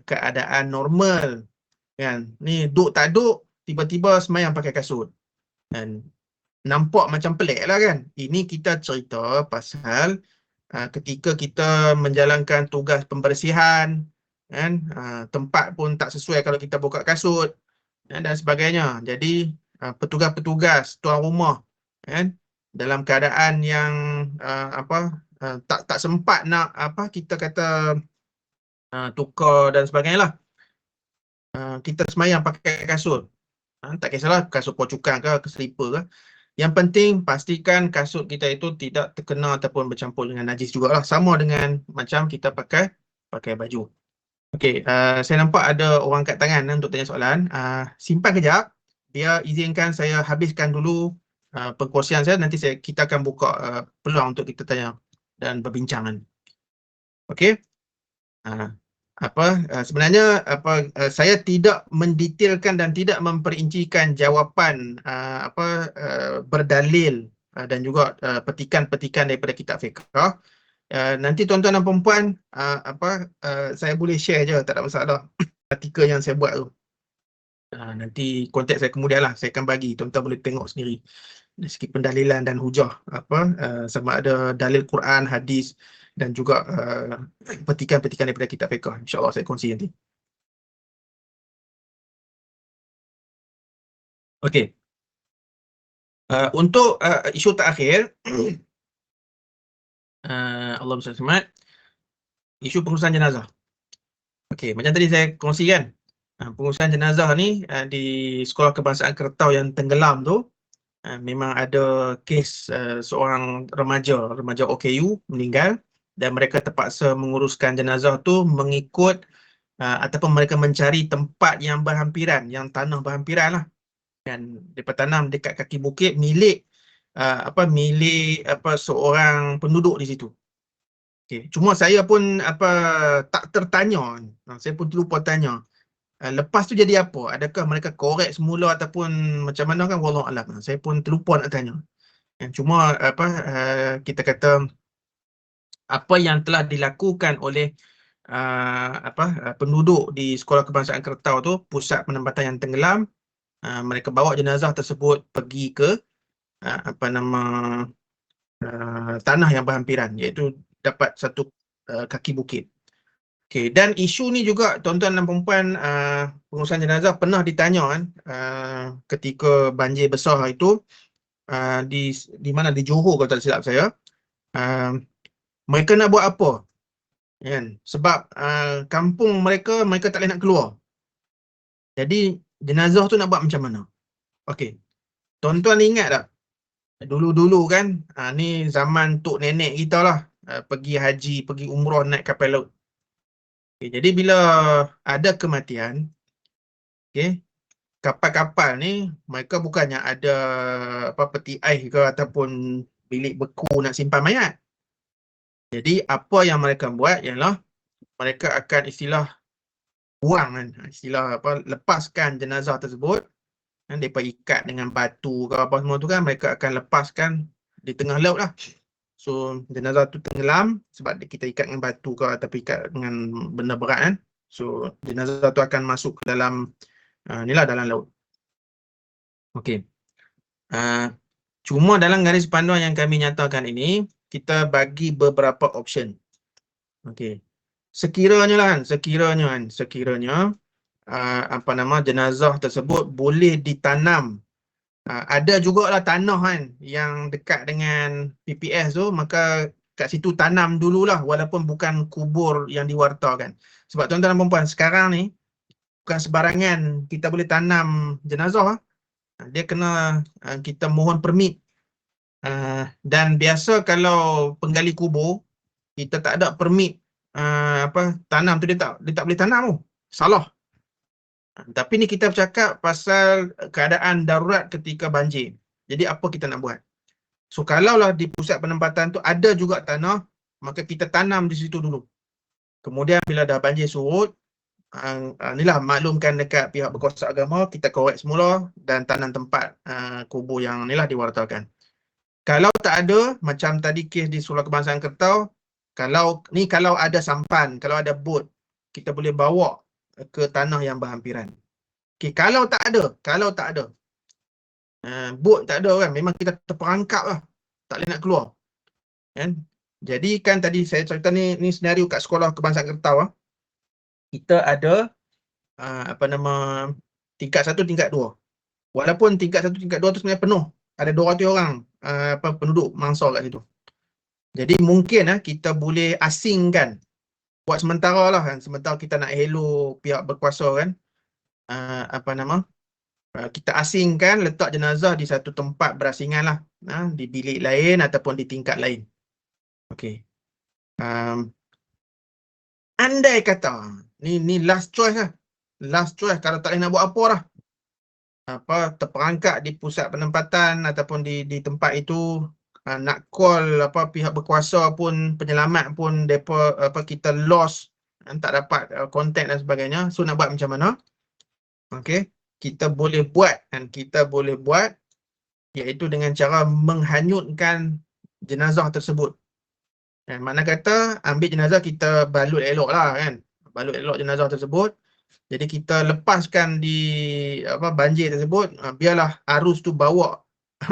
keadaan normal kan. Ni duk tak duk tiba-tiba sembahyang pakai kasut kan. Nampak macam pelik lah kan. Ini kita cerita pasal ketika kita menjalankan tugas pembersihan kan, tempat pun tak sesuai kalau kita buka kasut dan sebagainya. Jadi petugas-petugas tuan rumah kan, dalam keadaan yang tak sempat nak kita kata tukar dan sebagainya lah, kita semayang pakai kasut. Tak kisahlah kasut pocukang ke selipar ke. Yang penting pastikan kasut kita itu tidak terkena ataupun bercampur dengan najis jugalah. Sama dengan macam kita pakai baju. Okey, saya nampak ada orang kat tangan untuk tanya soalan. Simpan kejap. Biar izinkan saya habiskan dulu perkongsian saya. Nanti kita akan buka peluang untuk kita tanya dan berbincangan. Okey. Sebenarnya saya tidak mendetailkan dan tidak memperincikan jawapan berdalil dan juga petikan-petikan daripada kitab fiqh. Nanti tuan-tuan dan perempuan saya boleh share je, tak ada masalah, artikel yang saya buat tu. Nanti kontak saya kemudian lah, saya akan bagi, tuan-tuan boleh tengok sendiri dari segi pendalilan dan hujah sama ada dalil Quran, hadis dan juga petikan-petikan daripada kitab fiqh. InsyaAllah saya kongsi nanti. Okey. Untuk isu terakhir, Allah berselamat, isu pengurusan jenazah. Okey, macam tadi saya kongsikan, pengurusan jenazah ni di Sekolah Kebangsaan Keretau yang tenggelam tu, memang ada kes seorang remaja OKU meninggal dan mereka terpaksa menguruskan jenazah tu mengikut ataupun mereka mencari tempat yang berhampiran, yang tanah berhampiran lah, dan mereka tanam dekat kaki bukit milik seorang penduduk di situ. Okay. Cuma saya pun tak tertanya, saya pun terlupa tanya, lepas tu jadi apa? Adakah mereka korek semula ataupun macam mana kan, wallahu alam. Saya pun terlupa nak tanya. Cuma kita kata apa yang telah dilakukan oleh penduduk di Sekolah Kebangsaan Keretau tu, pusat penempatan yang tenggelam, mereka bawa jenazah tersebut pergi ke tanah yang berhampiran, iaitu dapat satu kaki bukit. Okay. Dan isu ni juga tuan-tuan dan perempuan, pengurusan jenazah pernah ditanya kan, ketika banjir besar itu di mana, di Johor kalau tak silap saya, mereka nak buat apa kan? Sebab kampung mereka tak boleh nak keluar. Jadi jenazah tu nak buat macam mana? Okey, tuan-tuan ingat tak dulu-dulu kan, ni zaman tok nenek kita lah, pergi haji, pergi umrah naik kapal laut. Okay, jadi bila ada kematian, okay, kapal-kapal ni mereka bukannya ada peti ais ke ataupun bilik beku nak simpan mayat. Jadi apa yang mereka buat ialah mereka akan buang kan, lepaskan jenazah tersebut kan, mereka ikat dengan batu ke apa semua tu kan, mereka akan lepaskan di tengah laut lah. So jenazah tu tenggelam sebab kita ikat dengan batu ke ataupun ikat dengan benda berat kan. So jenazah tu akan masuk ke dalam dalam laut. Okey. Cuma dalam garis panduan yang kami nyatakan ini, kita bagi beberapa option. Okey. Sekiranya jenazah tersebut boleh ditanam. Ada jugalah tanah kan yang dekat dengan PPS tu, maka kat situ tanam dululah walaupun bukan kubur yang diwartakan. Sebab tuan-tuan dan perempuan, sekarang ni bukan sebarangan kita boleh tanam jenazah. Dia kena kita mohon permit. Dan biasa kalau penggali kubur kita tak ada permit tanam tu, dia tak boleh tanam tu. Salah. Tapi ni kita bercakap pasal keadaan darurat ketika banjir. Jadi apa kita nak buat? So kalaulah di pusat penempatan tu ada juga tanah, maka kita tanam di situ dulu. Kemudian bila dah banjir surut, inilah maklumkan dekat pihak berkuasa agama, kita korek semula dan tanam tempat kubur yang inilah diwartakan. Kalau tak ada, macam tadi kes di Sulawesi Kebangsaan Kertau, kalau ada sampan, kalau ada bot, kita boleh bawa ke tanah yang berhampiran. Okay, kalau tak ada, bot tak ada kan, memang kita terperangkap lah, tak boleh nak keluar. Kan? Jadi kan tadi saya cerita ni senario kat sekolah Kebangsaan Kertau. Kita ada tingkat 1, tingkat 2. Walaupun tingkat 1, tingkat 2 tu sebenarnya penuh. Ada 200 orang penduduk mangsa kat situ. Jadi mungkin kita boleh asingkan buat sementara lah kan. Sementara kita nak hello pihak berkuasa kan. Kita asingkan letak jenazah di satu tempat berasingan lah. Di bilik lain ataupun di tingkat lain. Okey. Andai kata ni last choice lah. Last choice kalau tak boleh nak buat apa lah. Terperangkap di pusat penempatan ataupun di tempat itu, nak call pihak berkuasa pun, penyelamat pun depa kita lost, tak dapat contact dan sebagainya. So nak buat macam mana? Okey, kita boleh buat iaitu dengan cara menghanyutkan jenazah tersebut. Makna kata ambil jenazah kita balut elok lah kan. Balut elok jenazah tersebut. Jadi kita lepaskan di banjir tersebut, biarlah arus tu bawa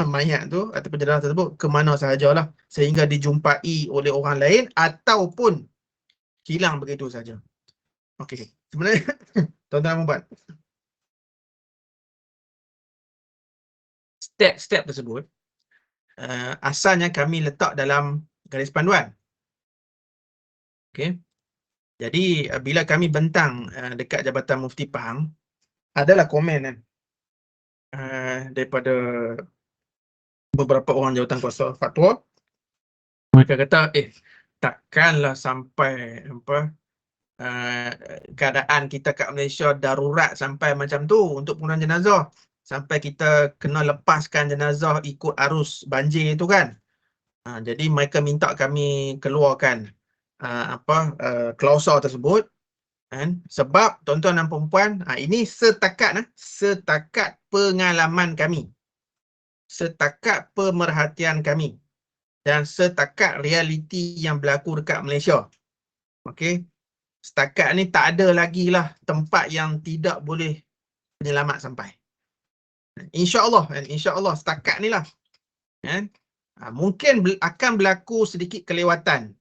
mayat tu ataupun jenazah tersebut ke mana sahajalah sehingga dijumpai oleh orang lain ataupun hilang begitu saja. Okey. Sebenarnya tuan-tuan dan puan, step-step tersebut asalnya kami letak dalam garis panduan. Okey. Jadi bila kami bentang dekat Jabatan Mufti Pahang, adalah komen kan daripada beberapa orang jawatan kuasa fatwa. Mereka kata takkanlah sampai keadaan kita kat Malaysia darurat sampai macam tu untuk penggunaan jenazah, sampai kita kena lepaskan jenazah ikut arus banjir tu kan. Jadi mereka minta kami keluarkan klausa tersebut kan? Sebab tuan-tuan dan puan-puan, ini setakat pengalaman kami, setakat pemerhatian kami dan setakat realiti yang berlaku dekat Malaysia. Okey. Setakat ni tak ada lagi lah tempat yang tidak boleh penyelamat sampai. InsyaAllah setakat ni lah. Kan? Mungkin akan berlaku sedikit kelewatan.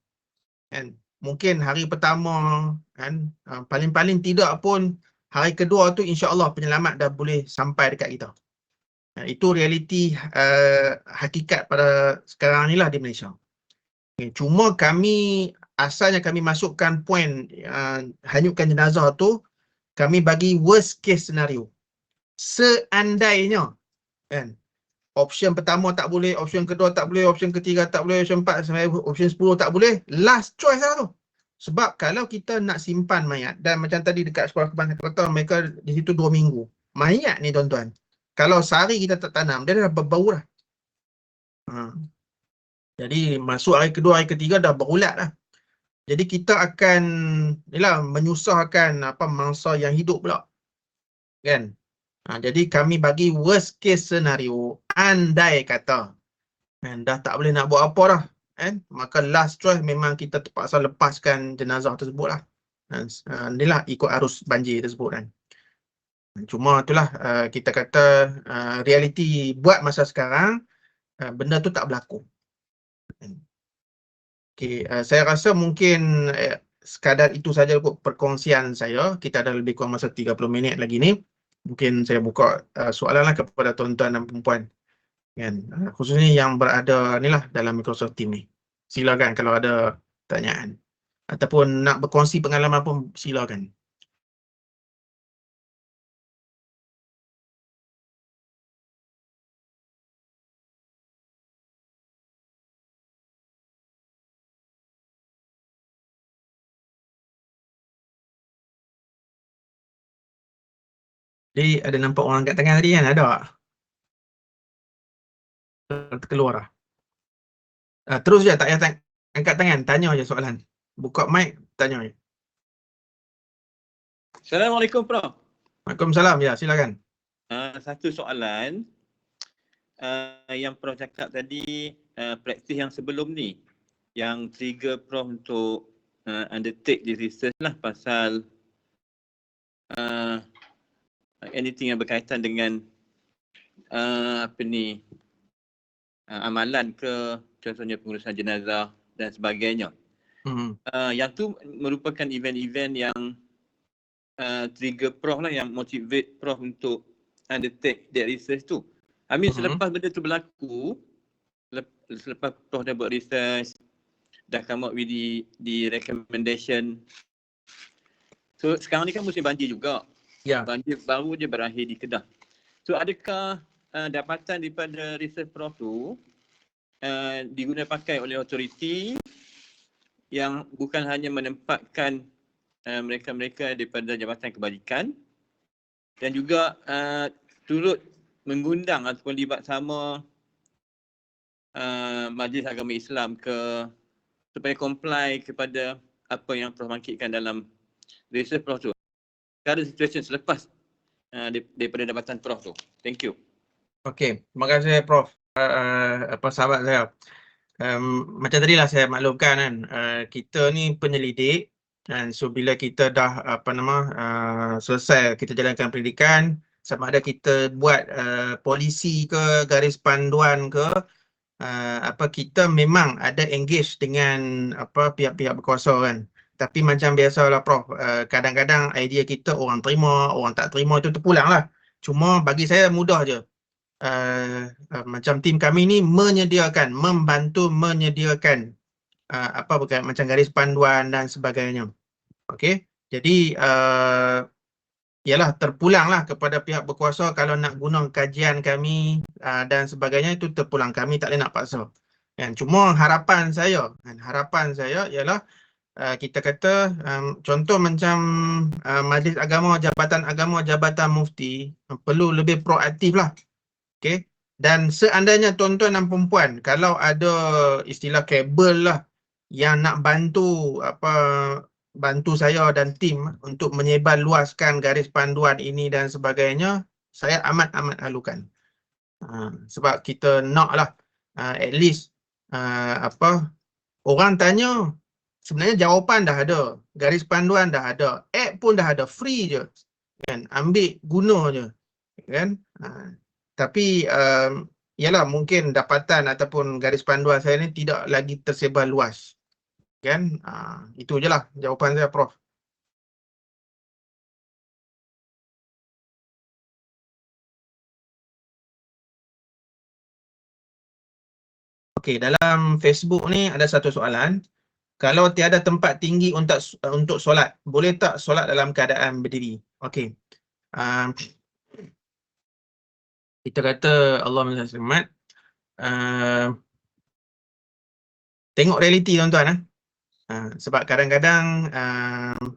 Kan? Mungkin hari pertama, kan? Paling-paling tidak pun hari kedua tu insyaAllah penyelamat dah boleh sampai dekat kita. Itu realiti hakikat pada sekarang ni lah di Malaysia. Cuma asalnya kami masukkan poin hanyutkan jenazah tu, kami bagi worst case scenario. Seandainya kan, option pertama tak boleh, option kedua tak boleh, option ketiga tak boleh, option 4, option 10 tak boleh, last choice lah tu. Sebab kalau kita nak simpan mayat, dan macam tadi dekat sekolah Kebangsaan Kertau, mereka di situ 2 minggu. Mayat ni tuan-tuan, kalau sehari kita tak tanam, dia dah berbau dah. Jadi masuk hari kedua, hari ketiga dah berulat lah. Jadi kita akan menyusahkan mangsa yang hidup pula. Kan? Jadi kami bagi worst case scenario, andai kata dah tak boleh nak buat apa dah, maka last choice memang kita terpaksa lepaskan jenazah tersebut lah. Inilah ikut arus banjir tersebut kan. Cuma itulah kita kata realiti buat masa sekarang, benda tu tak berlaku. Okay, saya rasa mungkin sekadar itu saja untuk perkongsian saya. Kita ada lebih kurang masa 30 minit lagi ni. Mungkin saya buka soalan lah kepada tuan-tuan dan perempuan. Kan? Khususnya yang berada ni lah dalam Microsoft Team ni. Silakan kalau ada pertanyaan. Ataupun nak berkongsi pengalaman pun silakan. Jadi ada nampak orang kat tengah tadi kan? Ada tak? Terkeluar lah. Terus je, tak payah angkat tangan, tanya je soalan. Buka mic, tanya je. Assalamualaikum Prof. Waalaikumsalam, ya silakan. Satu soalan yang Prof cakap tadi, praktis yang sebelum ni, yang trigger Prof untuk undertake the research lah pasal anything yang berkaitan dengan amalan ke, contohnya pengurusan jenazah dan sebagainya. Yang tu merupakan event-event yang trigger Prof lah, yang motivate Prof untuk undertake that research tu. Selepas benda tu berlaku, selepas Prof dah buat research, dah come up with the recommendation. So sekarang ni kan musim banjir juga. Ya. Banjir baru je berakhir di Kedah. So adakah dapatan daripada research Prof tu diguna pakai oleh autoriti yang bukan hanya menempatkan mereka-mereka daripada Jabatan Kebajikan, dan juga turut mengundang ataupun libat sama Majlis Agama Islam supaya comply kepada apa yang Prof bangkitkan dalam research Prof tu. Current situation selepas daripada jabatan Prof tu. Thank you. Okey, terima kasih Prof. Sahabat saya. Macam tadilah saya maklumkan kan, kita ni penyelidik, dan so bila kita dah selesai kita jalankan pendidikan, sama ada kita buat polisi ke, garis panduan ke, kita memang ada engage dengan pihak-pihak berkuasa kan. Tapi macam biasalah Prof, kadang-kadang idea kita orang terima, orang tak terima, itu terpulang lah. Cuma bagi saya mudah je. Macam tim kami ni membantu menyediakan macam garis panduan dan sebagainya. Okey, jadi ialah terpulanglah kepada pihak berkuasa kalau nak guna kajian kami dan sebagainya, itu terpulang, kami tak boleh nak paksa. Dan cuma harapan saya ialah kita kata contoh macam Majlis Agama, Jabatan Agama, Jabatan Mufti perlu lebih proaktif lah. Okay. Dan seandainya tuan-tuan dan perempuan, kalau ada istilah kabel lah yang nak bantu bantu saya dan tim untuk menyebar luaskan garis panduan ini dan sebagainya, saya amat-amat halukan. Sebab kita nak lah at least orang tanya, sebenarnya jawapan dah ada, garis panduan dah ada, app pun dah ada, free je kan, ambil guna je kan. Tapi ialah mungkin dapatan ataupun garis panduan saya ni tidak lagi tersebar luas kan. Itu je lah jawapan saya Prof. Okey, dalam Facebook ni ada satu soalan. Kalau tiada tempat tinggi untuk solat, boleh tak solat dalam keadaan berdiri? Okey. Kita kata Allah SWT, tengok realiti tuan-tuan. Sebab kadang-kadang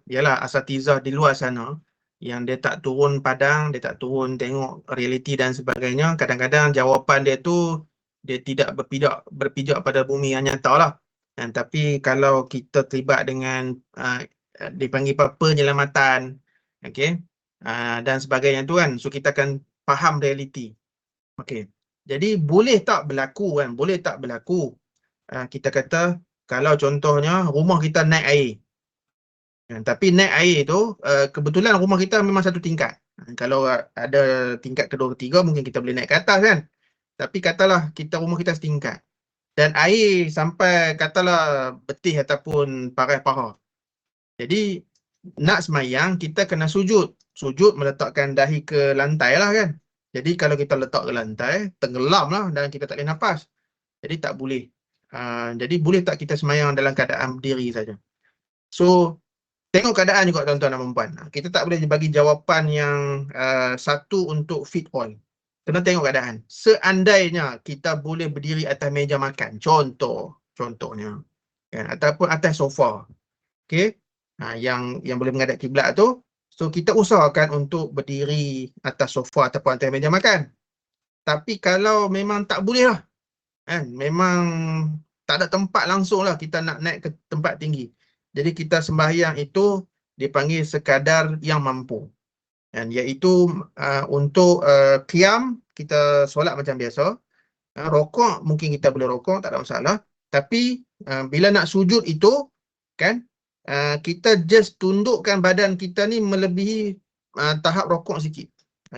ialah asatizah di luar sana yang dia tak turun padang, dia tak turun tengok realiti dan sebagainya, kadang-kadang jawapan dia tu dia tidak berpijak pada bumi yang nyata lah. Tapi kalau kita terlibat dengan dipanggil penyelamatan, okey, dan sebagainya tu kan, so kita akan faham realiti. Okey. Jadi boleh tak berlaku kan? Boleh tak berlaku? Kita kata kalau contohnya rumah kita naik air. Tapi naik air tu kebetulan rumah kita memang satu tingkat. Kalau ada tingkat kedua ketiga mungkin kita boleh naik ke atas kan. Tapi katalah rumah kita setingkat. Dan air sampai katalah betih ataupun paras paha. Jadi nak semayang kita kena sujud. Sujud meletakkan dahi ke lantai lah kan. Jadi kalau kita letak ke lantai, tenggelam lah dan kita tak boleh nafas. Jadi tak boleh. Jadi boleh tak kita semayang dalam keadaan berdiri saja? So, tengok keadaan juga tuan-tuan dan puan-puan. Kita tak boleh bagi jawapan yang satu untuk fit all. Kena tengok keadaan. Seandainya kita boleh berdiri atas meja makan, contohnya, kan? Ataupun atas sofa. Okay? Yang boleh menghadap kiblat tu, So kita usahakan untuk berdiri atas sofa ataupun atas meja makan. Tapi kalau memang tak boleh lah, kan, memang tak ada tempat langsung lah kita nak naik ke tempat tinggi. Jadi kita sembahyang itu dipanggil sekadar yang mampu. Dan iaitu untuk qiyam kita solat macam biasa. Rokok mungkin kita boleh rokok, tak ada masalah. Tapi bila nak sujud itu, kan, kita just tundukkan badan kita ni melebihi tahap rokok sikit.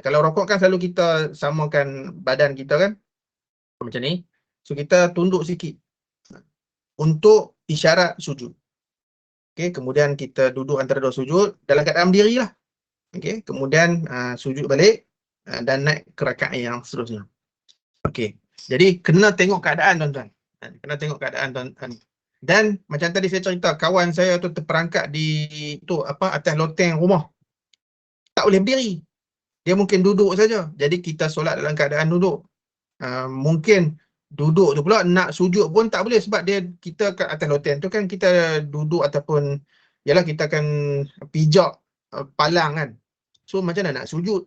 Kalau rokok kan selalu kita samakan badan kita kan macam ni. So kita tunduk sikit untuk isyarat sujud. Okey, kemudian kita duduk antara dua sujud dalam keadaan berdiri lah. Okey, kemudian sujud balik dan naik ke rakaat yang seterusnya. Okey. Jadi kena tengok keadaan tuan-tuan. Kena tengok keadaan tuan-tuan. Dan macam tadi saya cerita, kawan saya tu terperangkap di atas loteng rumah. Tak boleh berdiri. Dia mungkin duduk saja. Jadi kita solat dalam keadaan duduk. Mungkin duduk tu pula nak sujud pun tak boleh sebab kita kat atas loteng tu kan kita duduk ataupun yalah kita akan pijak palang kan. So macam mana nak sujud?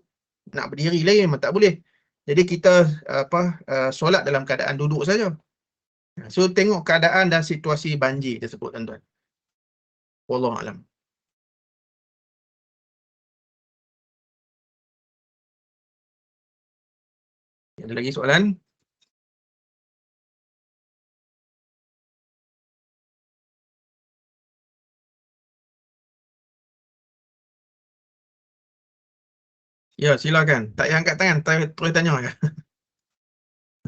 Nak berdiri lagi memang tak boleh. Jadi kita solat dalam keadaan duduk saja. So tengok keadaan dan situasi banjir tersebut tuan-tuan. Wallahu a'lam. Ada lagi soalan? Ya, silakan. Tak payah angkat tangan, terus tanya ya.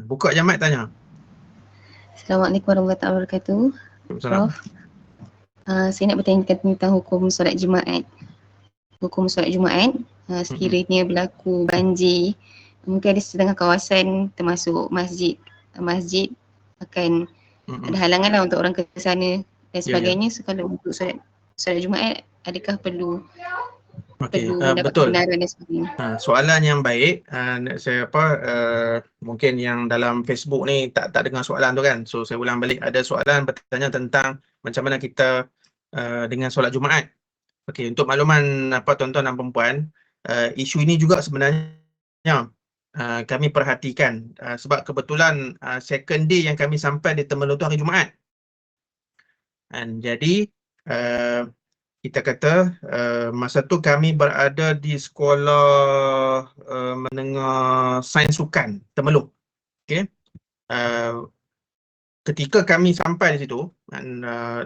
Buka je mic tanya. Assalamualaikum warahmatullahi wabarakatuh. Prof. Saya nak bertanya tentang hukum solat Jumaat. Hukum solat Jumaat, sekiranya berlaku banjir, mungkin ada setengah kawasan termasuk masjid akan ada halangan lah untuk orang ke sana dan sebagainya. So kalau untuk solat Jumaat, adakah perlu mendapat kebenaran dan sebagainya? Soalan yang baik. Saya mungkin yang dalam Facebook ni tak dengar soalan tu kan. So saya ulang balik. Ada soalan bertanya tentang macam mana kita dengan solat Jumaat. Okey, untuk makluman tuan-tuan dan perempuan, isu ini juga sebenarnya kami perhatikan sebab kebetulan second day yang kami sampai di Temerloh tu hari Jumaat. Jadi kita kata masa tu kami berada di sekolah menengah sains sukan Temerloh. Okey. Ketika kami sampai di situ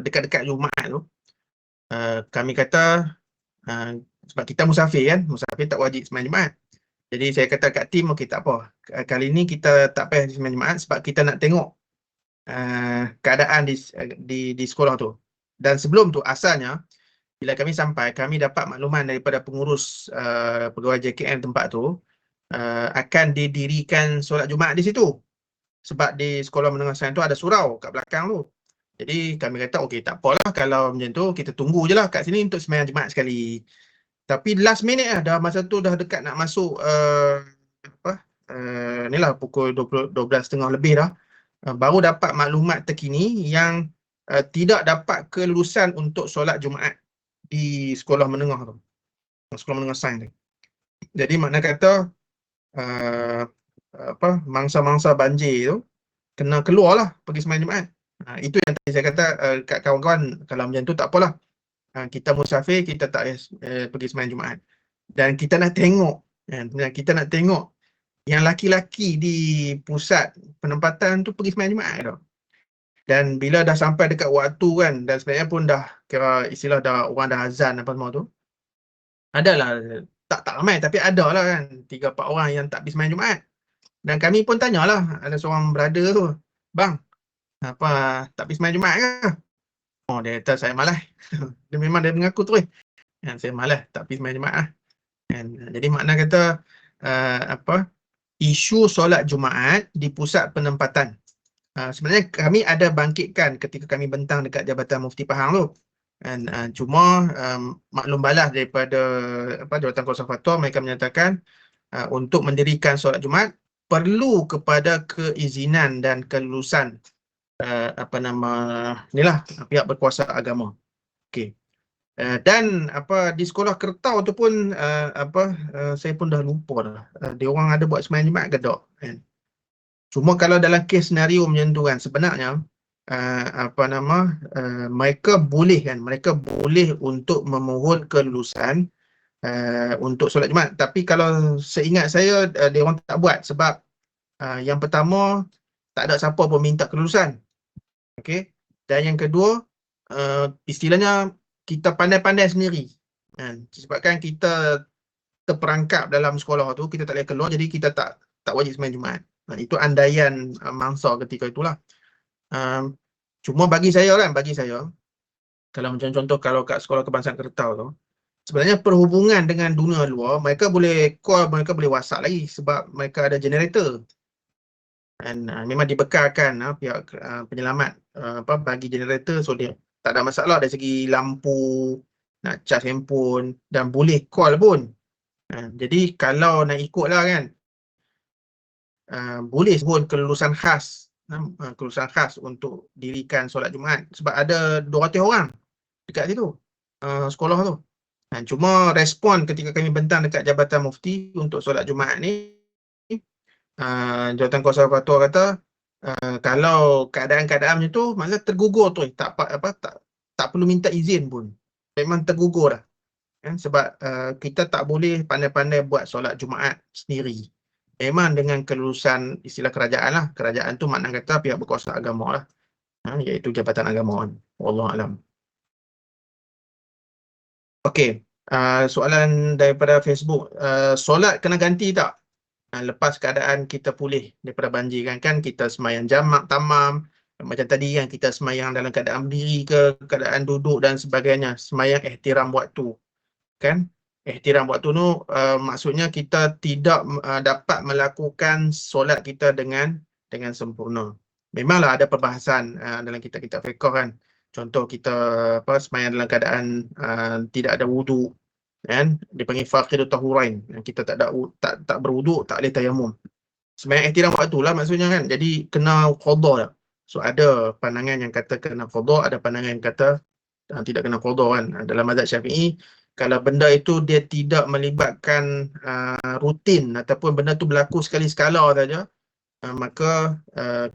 dekat-dekat Jumaat tu, kami kata sebab kita musafir kan, musafir tak wajib sembahyang Jumaat. Jadi saya kata kat tim, okey tak apa. Kali ni kita tak payah sembahyang Jumaat sebab kita nak tengok keadaan di sekolah tu. Dan sebelum tu asalnya bila kami sampai, kami dapat makluman daripada pengurus pegawai JKM tempat tu akan didirikan solat Jumaat di situ. Sebab di sekolah menengah sains tu ada surau kat belakang tu. Jadi kami kata okey tak apalah kalau macam tu kita tunggu je lah kat sini untuk sembahyang Jumaat sekali. Tapi last minute lah, dah masa tu dah dekat nak masuk ni lah pukul 12.30 lebih dah. Baru dapat maklumat terkini yang tidak dapat kelulusan untuk solat Jumaat di sekolah menengah tu. Sekolah menengah sains tu. Jadi makna kata mangsa-mangsa banjir tu kena keluar lah pergi sembahyang Jumaat. Itu yang tadi saya kata kat kawan-kawan, kalau macam tu tak apalah. Kita musafir, kita tak pergi sembahyang Jumaat. Dan kita nak tengok, yang laki-laki di pusat penempatan tu pergi sembahyang Jumaat tu. Dan bila dah sampai dekat waktu kan, dan sebenarnya pun dah kira istilah dah orang dah azan apa semua tu, adalah tak ramai tapi ada lah kan 3-4 orang yang tak pergi sembahyang Jumaat. Dan kami pun tanyalah, ada seorang brother tu, bang, tak pergi sembahyang Jumaat ke? Oh, dia kata saya malas. Dia memang dia mengaku terus. Saya malas, tak pergi sembahyang Jumaat lah. Jadi makna kata isu solat Jumaat di pusat penempatan. Sebenarnya kami ada bangkitkan ketika kami bentang dekat Jabatan Mufti Pahang tu. Cuma maklum balas daripada Jabatan Kuasa Fatwa, mereka menyatakan untuk mendirikan solat Jumaat perlu kepada keizinan dan kelulusan pihak berkuasa agama. Okey. Dan di sekolah Kertau tu pun saya pun dah lupa dah. Dia orang ada buat sembahyang Jumaat ke tak kan. Cuma kalau dalam kes senario macam tu kan, sebenarnya mereka boleh untuk memohon kelulusan untuk solat Jumaat. Tapi kalau seingat saya dia orang tak buat sebab yang pertama tak ada siapa pun minta kelulusan. Okey. Dan yang kedua istilahnya kita pandai-pandai sendiri. Sebabkan kita terperangkap dalam sekolah tu, kita tak boleh keluar, jadi kita tak wajib sembahyang Jumaat. Itu andaian mangsa ketika itulah. Cuma bagi saya, kalau macam contoh kalau kat sekolah kebangsaan Kertau tu, sebenarnya perhubungan dengan dunia luar, mereka boleh call, mereka boleh WhatsApp lagi sebab mereka ada generator. Dan memang dibekalkan pihak penyelamat bagi generator, so dia tak ada masalah dari segi lampu, nak charge handphone dan boleh call pun. Jadi kalau nak ikutlah kan, boleh pun kelulusan khas untuk dirikan solat Jumaat sebab ada 200 orang dekat situ sekolah tu. Cuma respon ketika kami bentang dekat Jabatan Mufti untuk solat Jumaat ni, Jawatan Konservator kata kalau keadaan-keadaan macam tu maksudnya tergugur tu, tak perlu minta izin pun, memang tergugur dah kan, sebab kita tak boleh pandai-pandai buat solat Jumaat sendiri, memang dengan kelulusan istilah kerajaan lah. Kerajaan tu makna kata pihak berkuasa agama lah, iaitu Jabatan Agama. Wallahualam. Okey, soalan daripada Facebook, solat kena ganti tak lepas keadaan kita pulih daripada banjir kan kita semayang jamak tamam, macam tadi kan kita semayang dalam keadaan berdiri ke keadaan duduk dan sebagainya, semayang ihtiram waktu kan. Ihtiram waktu tu maksudnya kita tidak dapat melakukan solat kita dengan sempurna. Memanglah ada perbahasan dalam kitab-kitab fiqh kan, contoh kita semayang dalam keadaan tidak ada wuduk kan, dipanggil faqidut tahurain, kita tak berwuduk, tak boleh tayamum. Semayang ihtiram waktu lah maksudnya kan, jadi kena qada lah. So ada pandangan yang kata kena qada, ada pandangan yang kata tidak kena qada kan. Dalam mazhab Syafi'i, kalau benda itu dia tidak melibatkan rutin ataupun benda tu berlaku sekali sekala saja, maka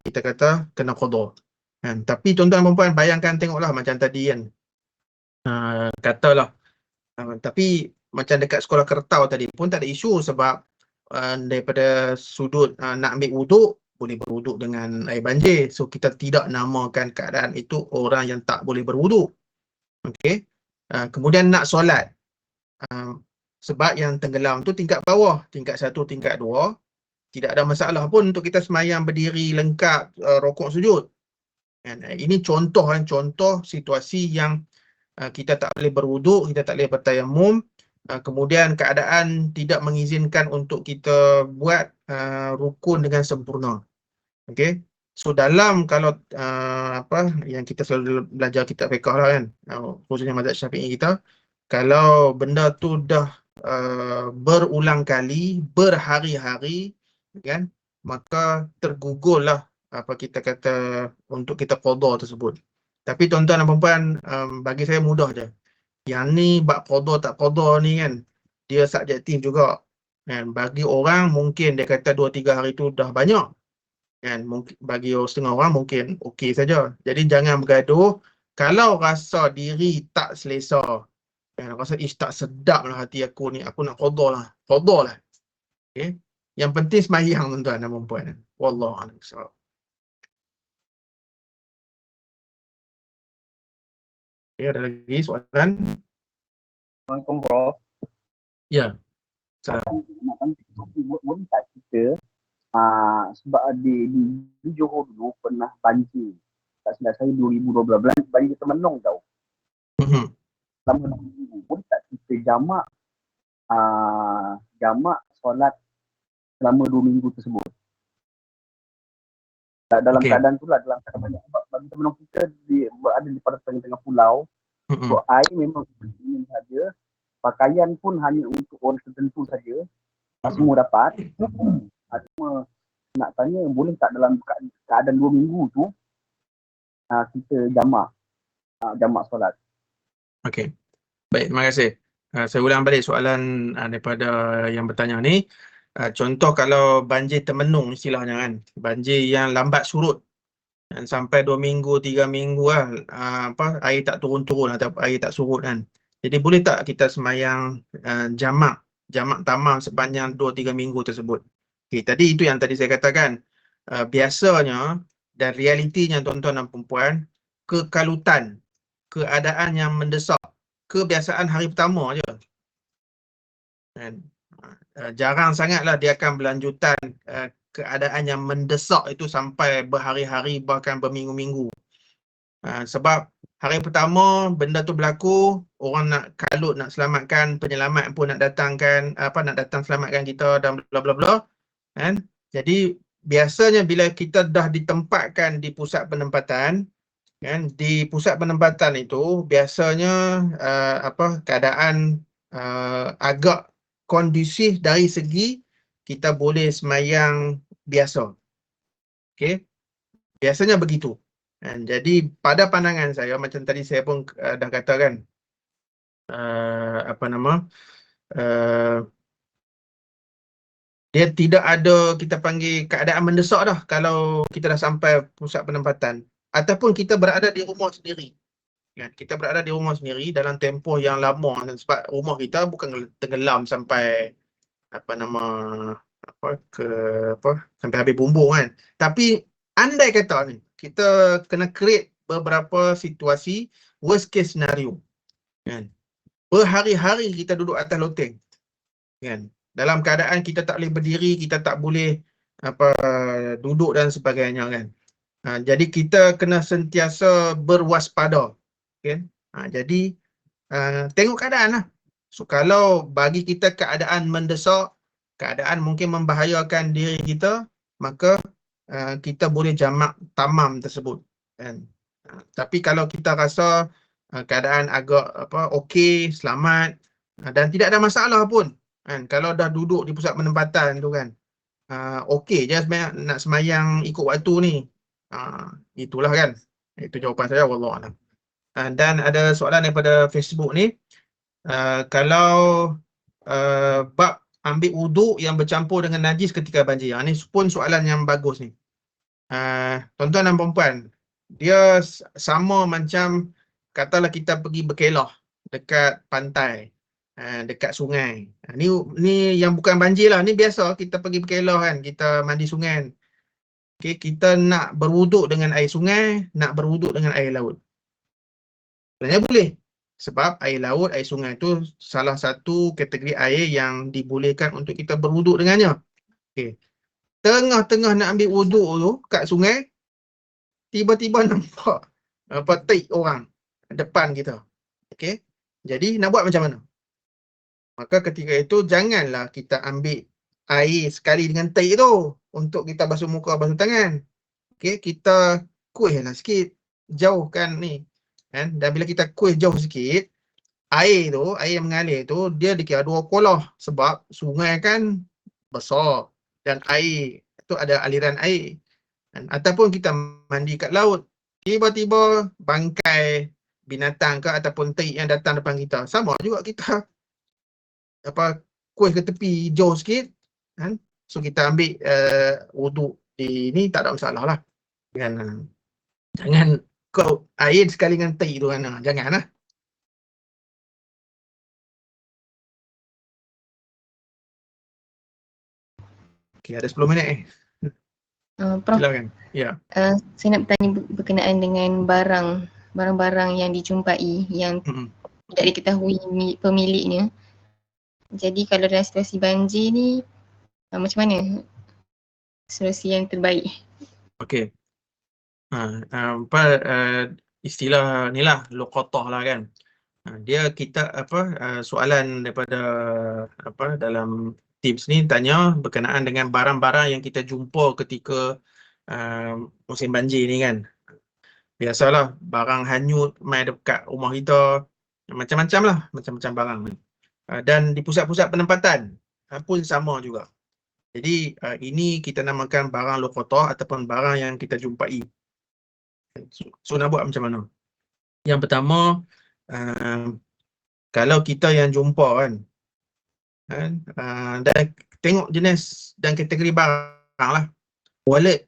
kita kata kena qada kan. Tapi tuan-tuan dan puan bayangkan, tengoklah macam tadi kan, katalah tapi macam dekat sekolah Kertau tadi pun tak ada isu sebab daripada sudut nak ambil wuduk, boleh berwuduk dengan air banjir. So kita tidak namakan keadaan itu orang yang tak boleh berwuduk. Okey. Kemudian nak solat, sebab yang tenggelam tu tingkat bawah, tingkat 1, tingkat 2, tidak ada masalah pun untuk kita semayang berdiri lengkap rokok sujud. Ini contoh situasi yang kita tak boleh berwuduk, kita tak boleh bertayamum, kemudian keadaan tidak mengizinkan untuk kita buat rukun dengan sempurna. Okey. So dalam kalau yang kita selalu belajar kitab fiqh lah kan, khususnya mazhab Syafi'i kita, kalau benda tu dah berulang kali, berhari-hari kan, maka tergugurlah kita kata untuk kita qada tersebut. Tapi tuan-tuan dan puan-puan, bagi saya mudah je. Yang ni bab qada tak qada ni kan, dia subjektif juga. Kan, bagi orang mungkin dia kata 2-3 hari tu dah banyak. Kan, mungkin bagi setengah orang mungkin okey saja. Jadi jangan bergaduh. Kalau rasa diri tak selesa, kan, rasa tak sedap lah hati aku ni, aku nak qada lah. Okey. Yang penting sembahyang tuan-tuan dan puan-puan. Wallahu a'lam bissawab. Okay, ada lagi soalan? Assalamualaikum Prof. Ya. Salam. Boleh tak kita sebab di Johor dulu pernah banjir. Tak silap saya 2012 banjir Temenung tau. Selama 2 minggu. Boleh tak kita jamak solat selama 2 minggu tersebut? Dalam keadaan tu lah, dalam keadaan banyak. Sebab bagi Temenung kita berada di pada tengah-tengah pulau. So air memang minum saja. Pakaian pun hanya untuk orang tertentu saja. Semua dapat. Cuma nak tanya, boleh tak dalam keadaan 2 minggu tu kita jamak solat? Okey. Baik, terima kasih. Saya ulang balik soalan daripada yang bertanya ni. Contoh kalau banjir termenung istilahnya kan, banjir yang lambat surut dan sampai 2 minggu, 3 minggu lah, air tak turun-turun atau air tak surut kan. Jadi boleh tak kita semayang jamak tamam sepanjang 2-3 minggu tersebut? Okay, tadi itu yang tadi saya katakan. Biasanya dan realitinya tuan-tuan dan perempuan, kekalutan, keadaan yang mendesak, kebiasaan hari pertama je. Kan? Jarang sangatlah dia akan berlanjutan keadaan yang mendesak itu sampai berhari-hari bahkan berminggu-minggu. Sebab hari pertama benda tu berlaku, orang nak kalut, nak selamatkan, penyelamat pun nak datangkan, nak datang selamatkan kita dan bla bla bla. Kan? Jadi biasanya bila kita dah ditempatkan di pusat penempatan, kan, di pusat penempatan itu biasanya keadaan agak kondusif dari segi kita boleh semayang biasa. Okey. Biasanya begitu. Dan jadi pada pandangan saya, macam tadi saya pun dah katakan, dia tidak ada kita panggil keadaan mendesak dah kalau kita dah sampai pusat penempatan. Ataupun kita berada di rumah sendiri. Ya, kita berada di rumah sendiri dalam tempoh yang lama, sebab rumah kita bukan tenggelam sampai sampai habis bumbung kan. Tapi andai kata ni kita kena create beberapa situasi worst case scenario kan. Berhari-hari kita duduk atas loteng kan. Dalam keadaan kita tak boleh berdiri, kita tak boleh duduk dan sebagainya kan. Jadi kita kena sentiasa berwaspada. Okay? Jadi tengok keadaan lah. So kalau bagi kita keadaan mendesak, keadaan mungkin membahayakan diri kita, maka kita boleh jamak tamam tersebut. Kan? Tapi kalau kita rasa keadaan agak okey, selamat dan tidak ada masalah pun, kan? Kalau dah duduk di pusat penempatan tu kan, okey je nak semayang ikut waktu ni. Itulah kan. Itu jawapan saya, wallahualam. Dan ada soalan daripada Facebook ni, kalau bab ambil wuduk yang bercampur dengan najis ketika banjir. Ni pun soalan yang bagus ni. Tuan-tuan dan perempuan, dia sama macam katalah kita pergi berkelah dekat pantai, dekat sungai. Ni yang bukan banjir lah, ni biasa kita pergi berkelah kan, kita mandi sungai. Okay, kita nak berwuduk dengan air sungai, nak berwuduk dengan air laut. Sebenarnya boleh. Sebab air laut, air sungai itu salah satu kategori air yang dibolehkan untuk kita berwuduk dengannya. Okay. Tengah-tengah nak ambil wuduk tu kat sungai, tiba-tiba nampak tik orang depan kita. Okay. Jadi nak buat macam mana? Maka ketika itu janganlah kita ambil air sekali dengan tik tu untuk kita basuh muka, basuh tangan. Okay. Kita kuihlah sikit, jauhkan ni. Kan? Dan bila kita kuih jauh sikit, air yang mengalir tu dia dikira dua kolah, sebab sungai kan besar dan air tu ada aliran air. Kan? Ataupun kita mandi kat laut, tiba-tiba bangkai binatang ke ataupun tik yang datang depan kita, sama juga kita kuih ke tepi jauh sikit, kan? So kita ambil wuduk di ni tak ada masalah lah. Jangan kau air sekali dengan tik tu kan, jangan lah. Okay, ada 10 minit Prof, silakan. Ya. Saya nak bertanya berkenaan dengan barang-barang yang dijumpai yang tidak diketahui pemiliknya. Jadi kalau dalam situasi banjir ni, macam mana solusi yang terbaik? Okey. Istilah ni lah luqatah lah kan. Dia kita soalan daripada dalam tips ni tanya berkenaan dengan barang-barang yang kita jumpa ketika musim banjir ni kan. Biasalah barang hanyut mai dekat rumah kita, macam-macam lah, macam-macam barang ni. Dan di pusat-pusat penempatan pun sama juga. Jadi ini kita namakan barang luqatah ataupun barang yang kita jumpai. So nak buat macam mana? Yang pertama, kalau kita yang jumpa kan, dan tengok jenis dan kategori barang lah. Wallet,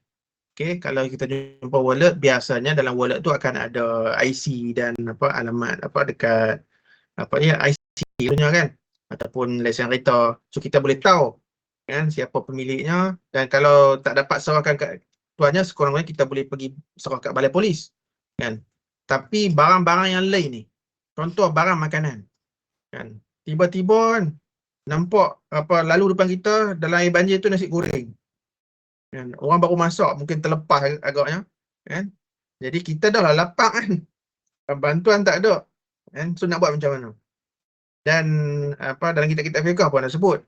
okay, kalau kita jumpa wallet, biasanya dalam wallet tu akan ada IC dan alamat dekat IC punya kan, ataupun lesen kereta. So kita boleh tahu kan siapa pemiliknya, dan kalau tak dapat serahkan kat tuannya, sekurang-kurangnya kita boleh pergi serah kat balai polis kan. Tapi barang-barang yang lain ni, contoh barang makanan kan, tiba-tiba kan nampak lalu depan kita dalam air banjir tu nasi goreng kan, orang baru masak, mungkin terlepas agaknya kan. Jadi kita dah lah lapang kan, bantuan tak ada kan, so nak buat macam mana? Dan dalam kitab-kitab fiqh pun ada sebut,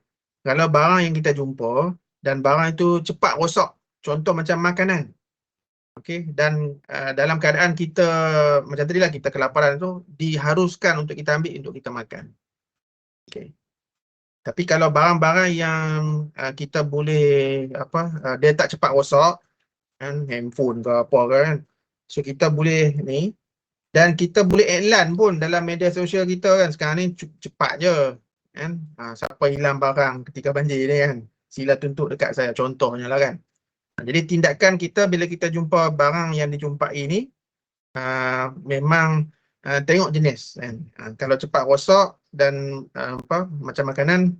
kalau barang yang kita jumpa dan barang itu cepat rosak, contoh macam makanan, okey, dan dalam keadaan kita macam tadi lah, kita kelaparan tu, diharuskan untuk kita ambil untuk kita makan. Okey. Tapi kalau barang-barang yang kita boleh dia tak cepat rosak kan, handphone ke apa kan, so kita boleh ni, dan kita boleh iklan pun dalam media sosial kita kan, sekarang ni cepat je kan. Siapa hilang barang ketika banjir ni kan, sila tuntut dekat saya, contohnya lah kan. Jadi tindakan kita bila kita jumpa barang yang dijumpai ni, memang tengok jenis kan. Kalau cepat rosak dan macam makanan,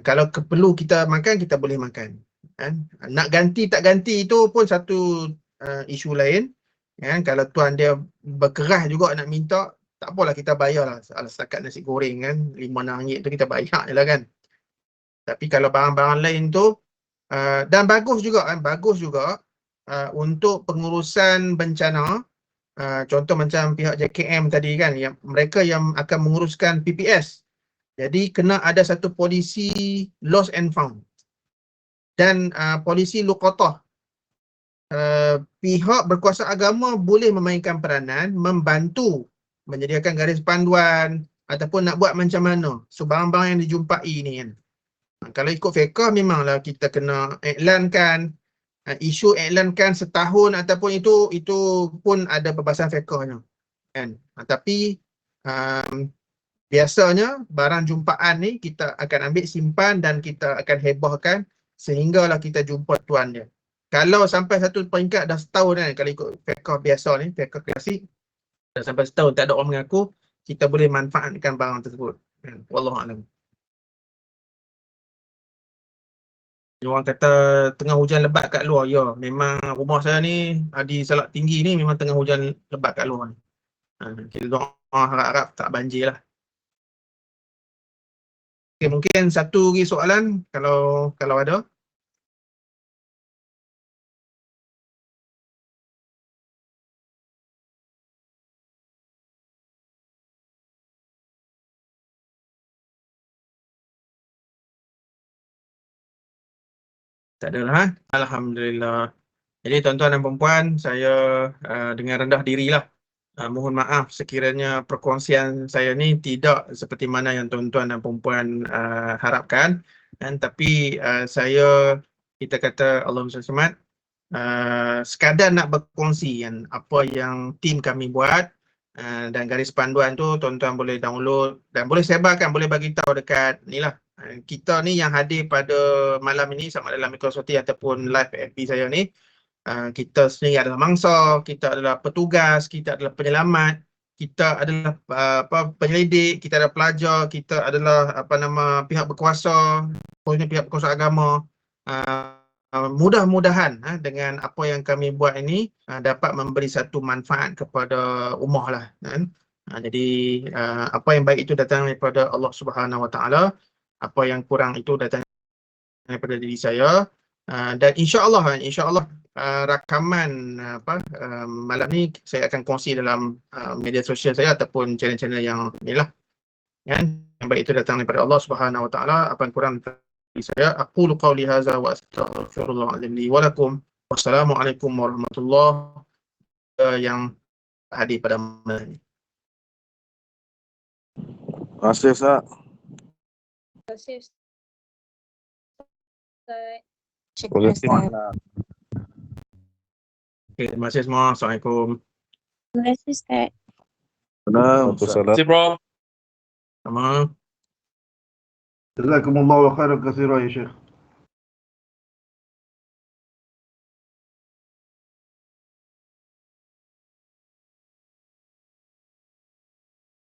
kalau perlu kita makan, kita boleh makan kan. Nak ganti tak ganti itu pun satu isu lain kan. Kalau tuan dia berkerah juga nak minta, tak apalah, kita bayar lah. Setakat nasi goreng kan, RM5-6 tu kita bayar je lah kan. Tapi kalau barang-barang lain tu, dan bagus juga kan, untuk pengurusan bencana, contoh macam pihak JKM tadi kan, yang mereka yang akan menguruskan PPS. Jadi kena ada satu polisi lost and found dan polisi luqatah. Pihak berkuasa agama boleh memainkan peranan membantu menyediakan garis panduan ataupun nak buat macam mana. So barang-barang yang dijumpai ni kan, kalau ikut fiqh memanglah kita kena iklankan, isu iklankan setahun ataupun itu pun ada perbahasan fiqhnya kan. Tapi biasanya barang jumpaan ni kita akan ambil simpan dan kita akan hebahkan sehinggalah kita jumpa tuan dia. Kalau sampai satu peringkat dah setahun kan, kalau ikut fiqh biasa ni, fiqh klasik, dah sampai setahun tak ada orang mengaku, kita boleh manfaatkan barang tersebut. Wallahualam. Orang kata tengah hujan lebat kat luar, ya memang rumah saya ni di Salak Tinggi ni memang tengah hujan lebat kat luar ni. Kita doa harap-harap tak banjir lah. Okay, mungkin satu lagi soalan kalau ada. Tak ada lah. Alhamdulillah. Jadi tuan-tuan dan puan-puan, saya dengan rendah dirilah mohon maaf sekiranya perkongsian saya ni tidak seperti mana yang tuan-tuan dan puan-puan harapkan. Tapi kita kata Allahumma salli Muhammad, sekadar nak berkongsi kan, apa yang tim kami buat, dan garis panduan tu tuan-tuan boleh download dan boleh sebarkan, boleh bagi tahu dekat ni lah. Kita ni yang hadir pada malam ini sama dalam Mikrosoti ataupun live FB saya ni, kita sendiri adalah mangsa, kita adalah petugas, kita adalah penyelamat, kita adalah penyelidik, kita adalah pelajar, kita adalah pihak berkuasa, khususnya pihak berkuasa agama. Mudah-mudahan dengan apa yang kami buat ini dapat memberi satu manfaat kepada ummah lah kan. Jadi apa yang baik itu datang daripada Allah Subhanahu Wa Taala, apa yang kurang itu datang daripada diri saya, dan insya-Allah rakaman malam ni saya akan kongsi dalam media sosial saya ataupun channel-channel yang inilah kan. Yang baik itu datang daripada Allah Subhanahu Wa Taala, apa yang kurang dari saya. Aqulu qawli hadza wa astaghfirullahaladzim li wa lakum. Wassalamualaikum warahmatullahi yang hadir pada malam ini. Terima kasih Ustaz. Terima kasih Ustaz. Terima kasih. Okay, terima kasih semua. Assalamualaikum. Terima kasih Ustaz. Waalaikumsalam. Terima kasih bro. Sama. Jazakumullahu khairan katsira ya Syekh.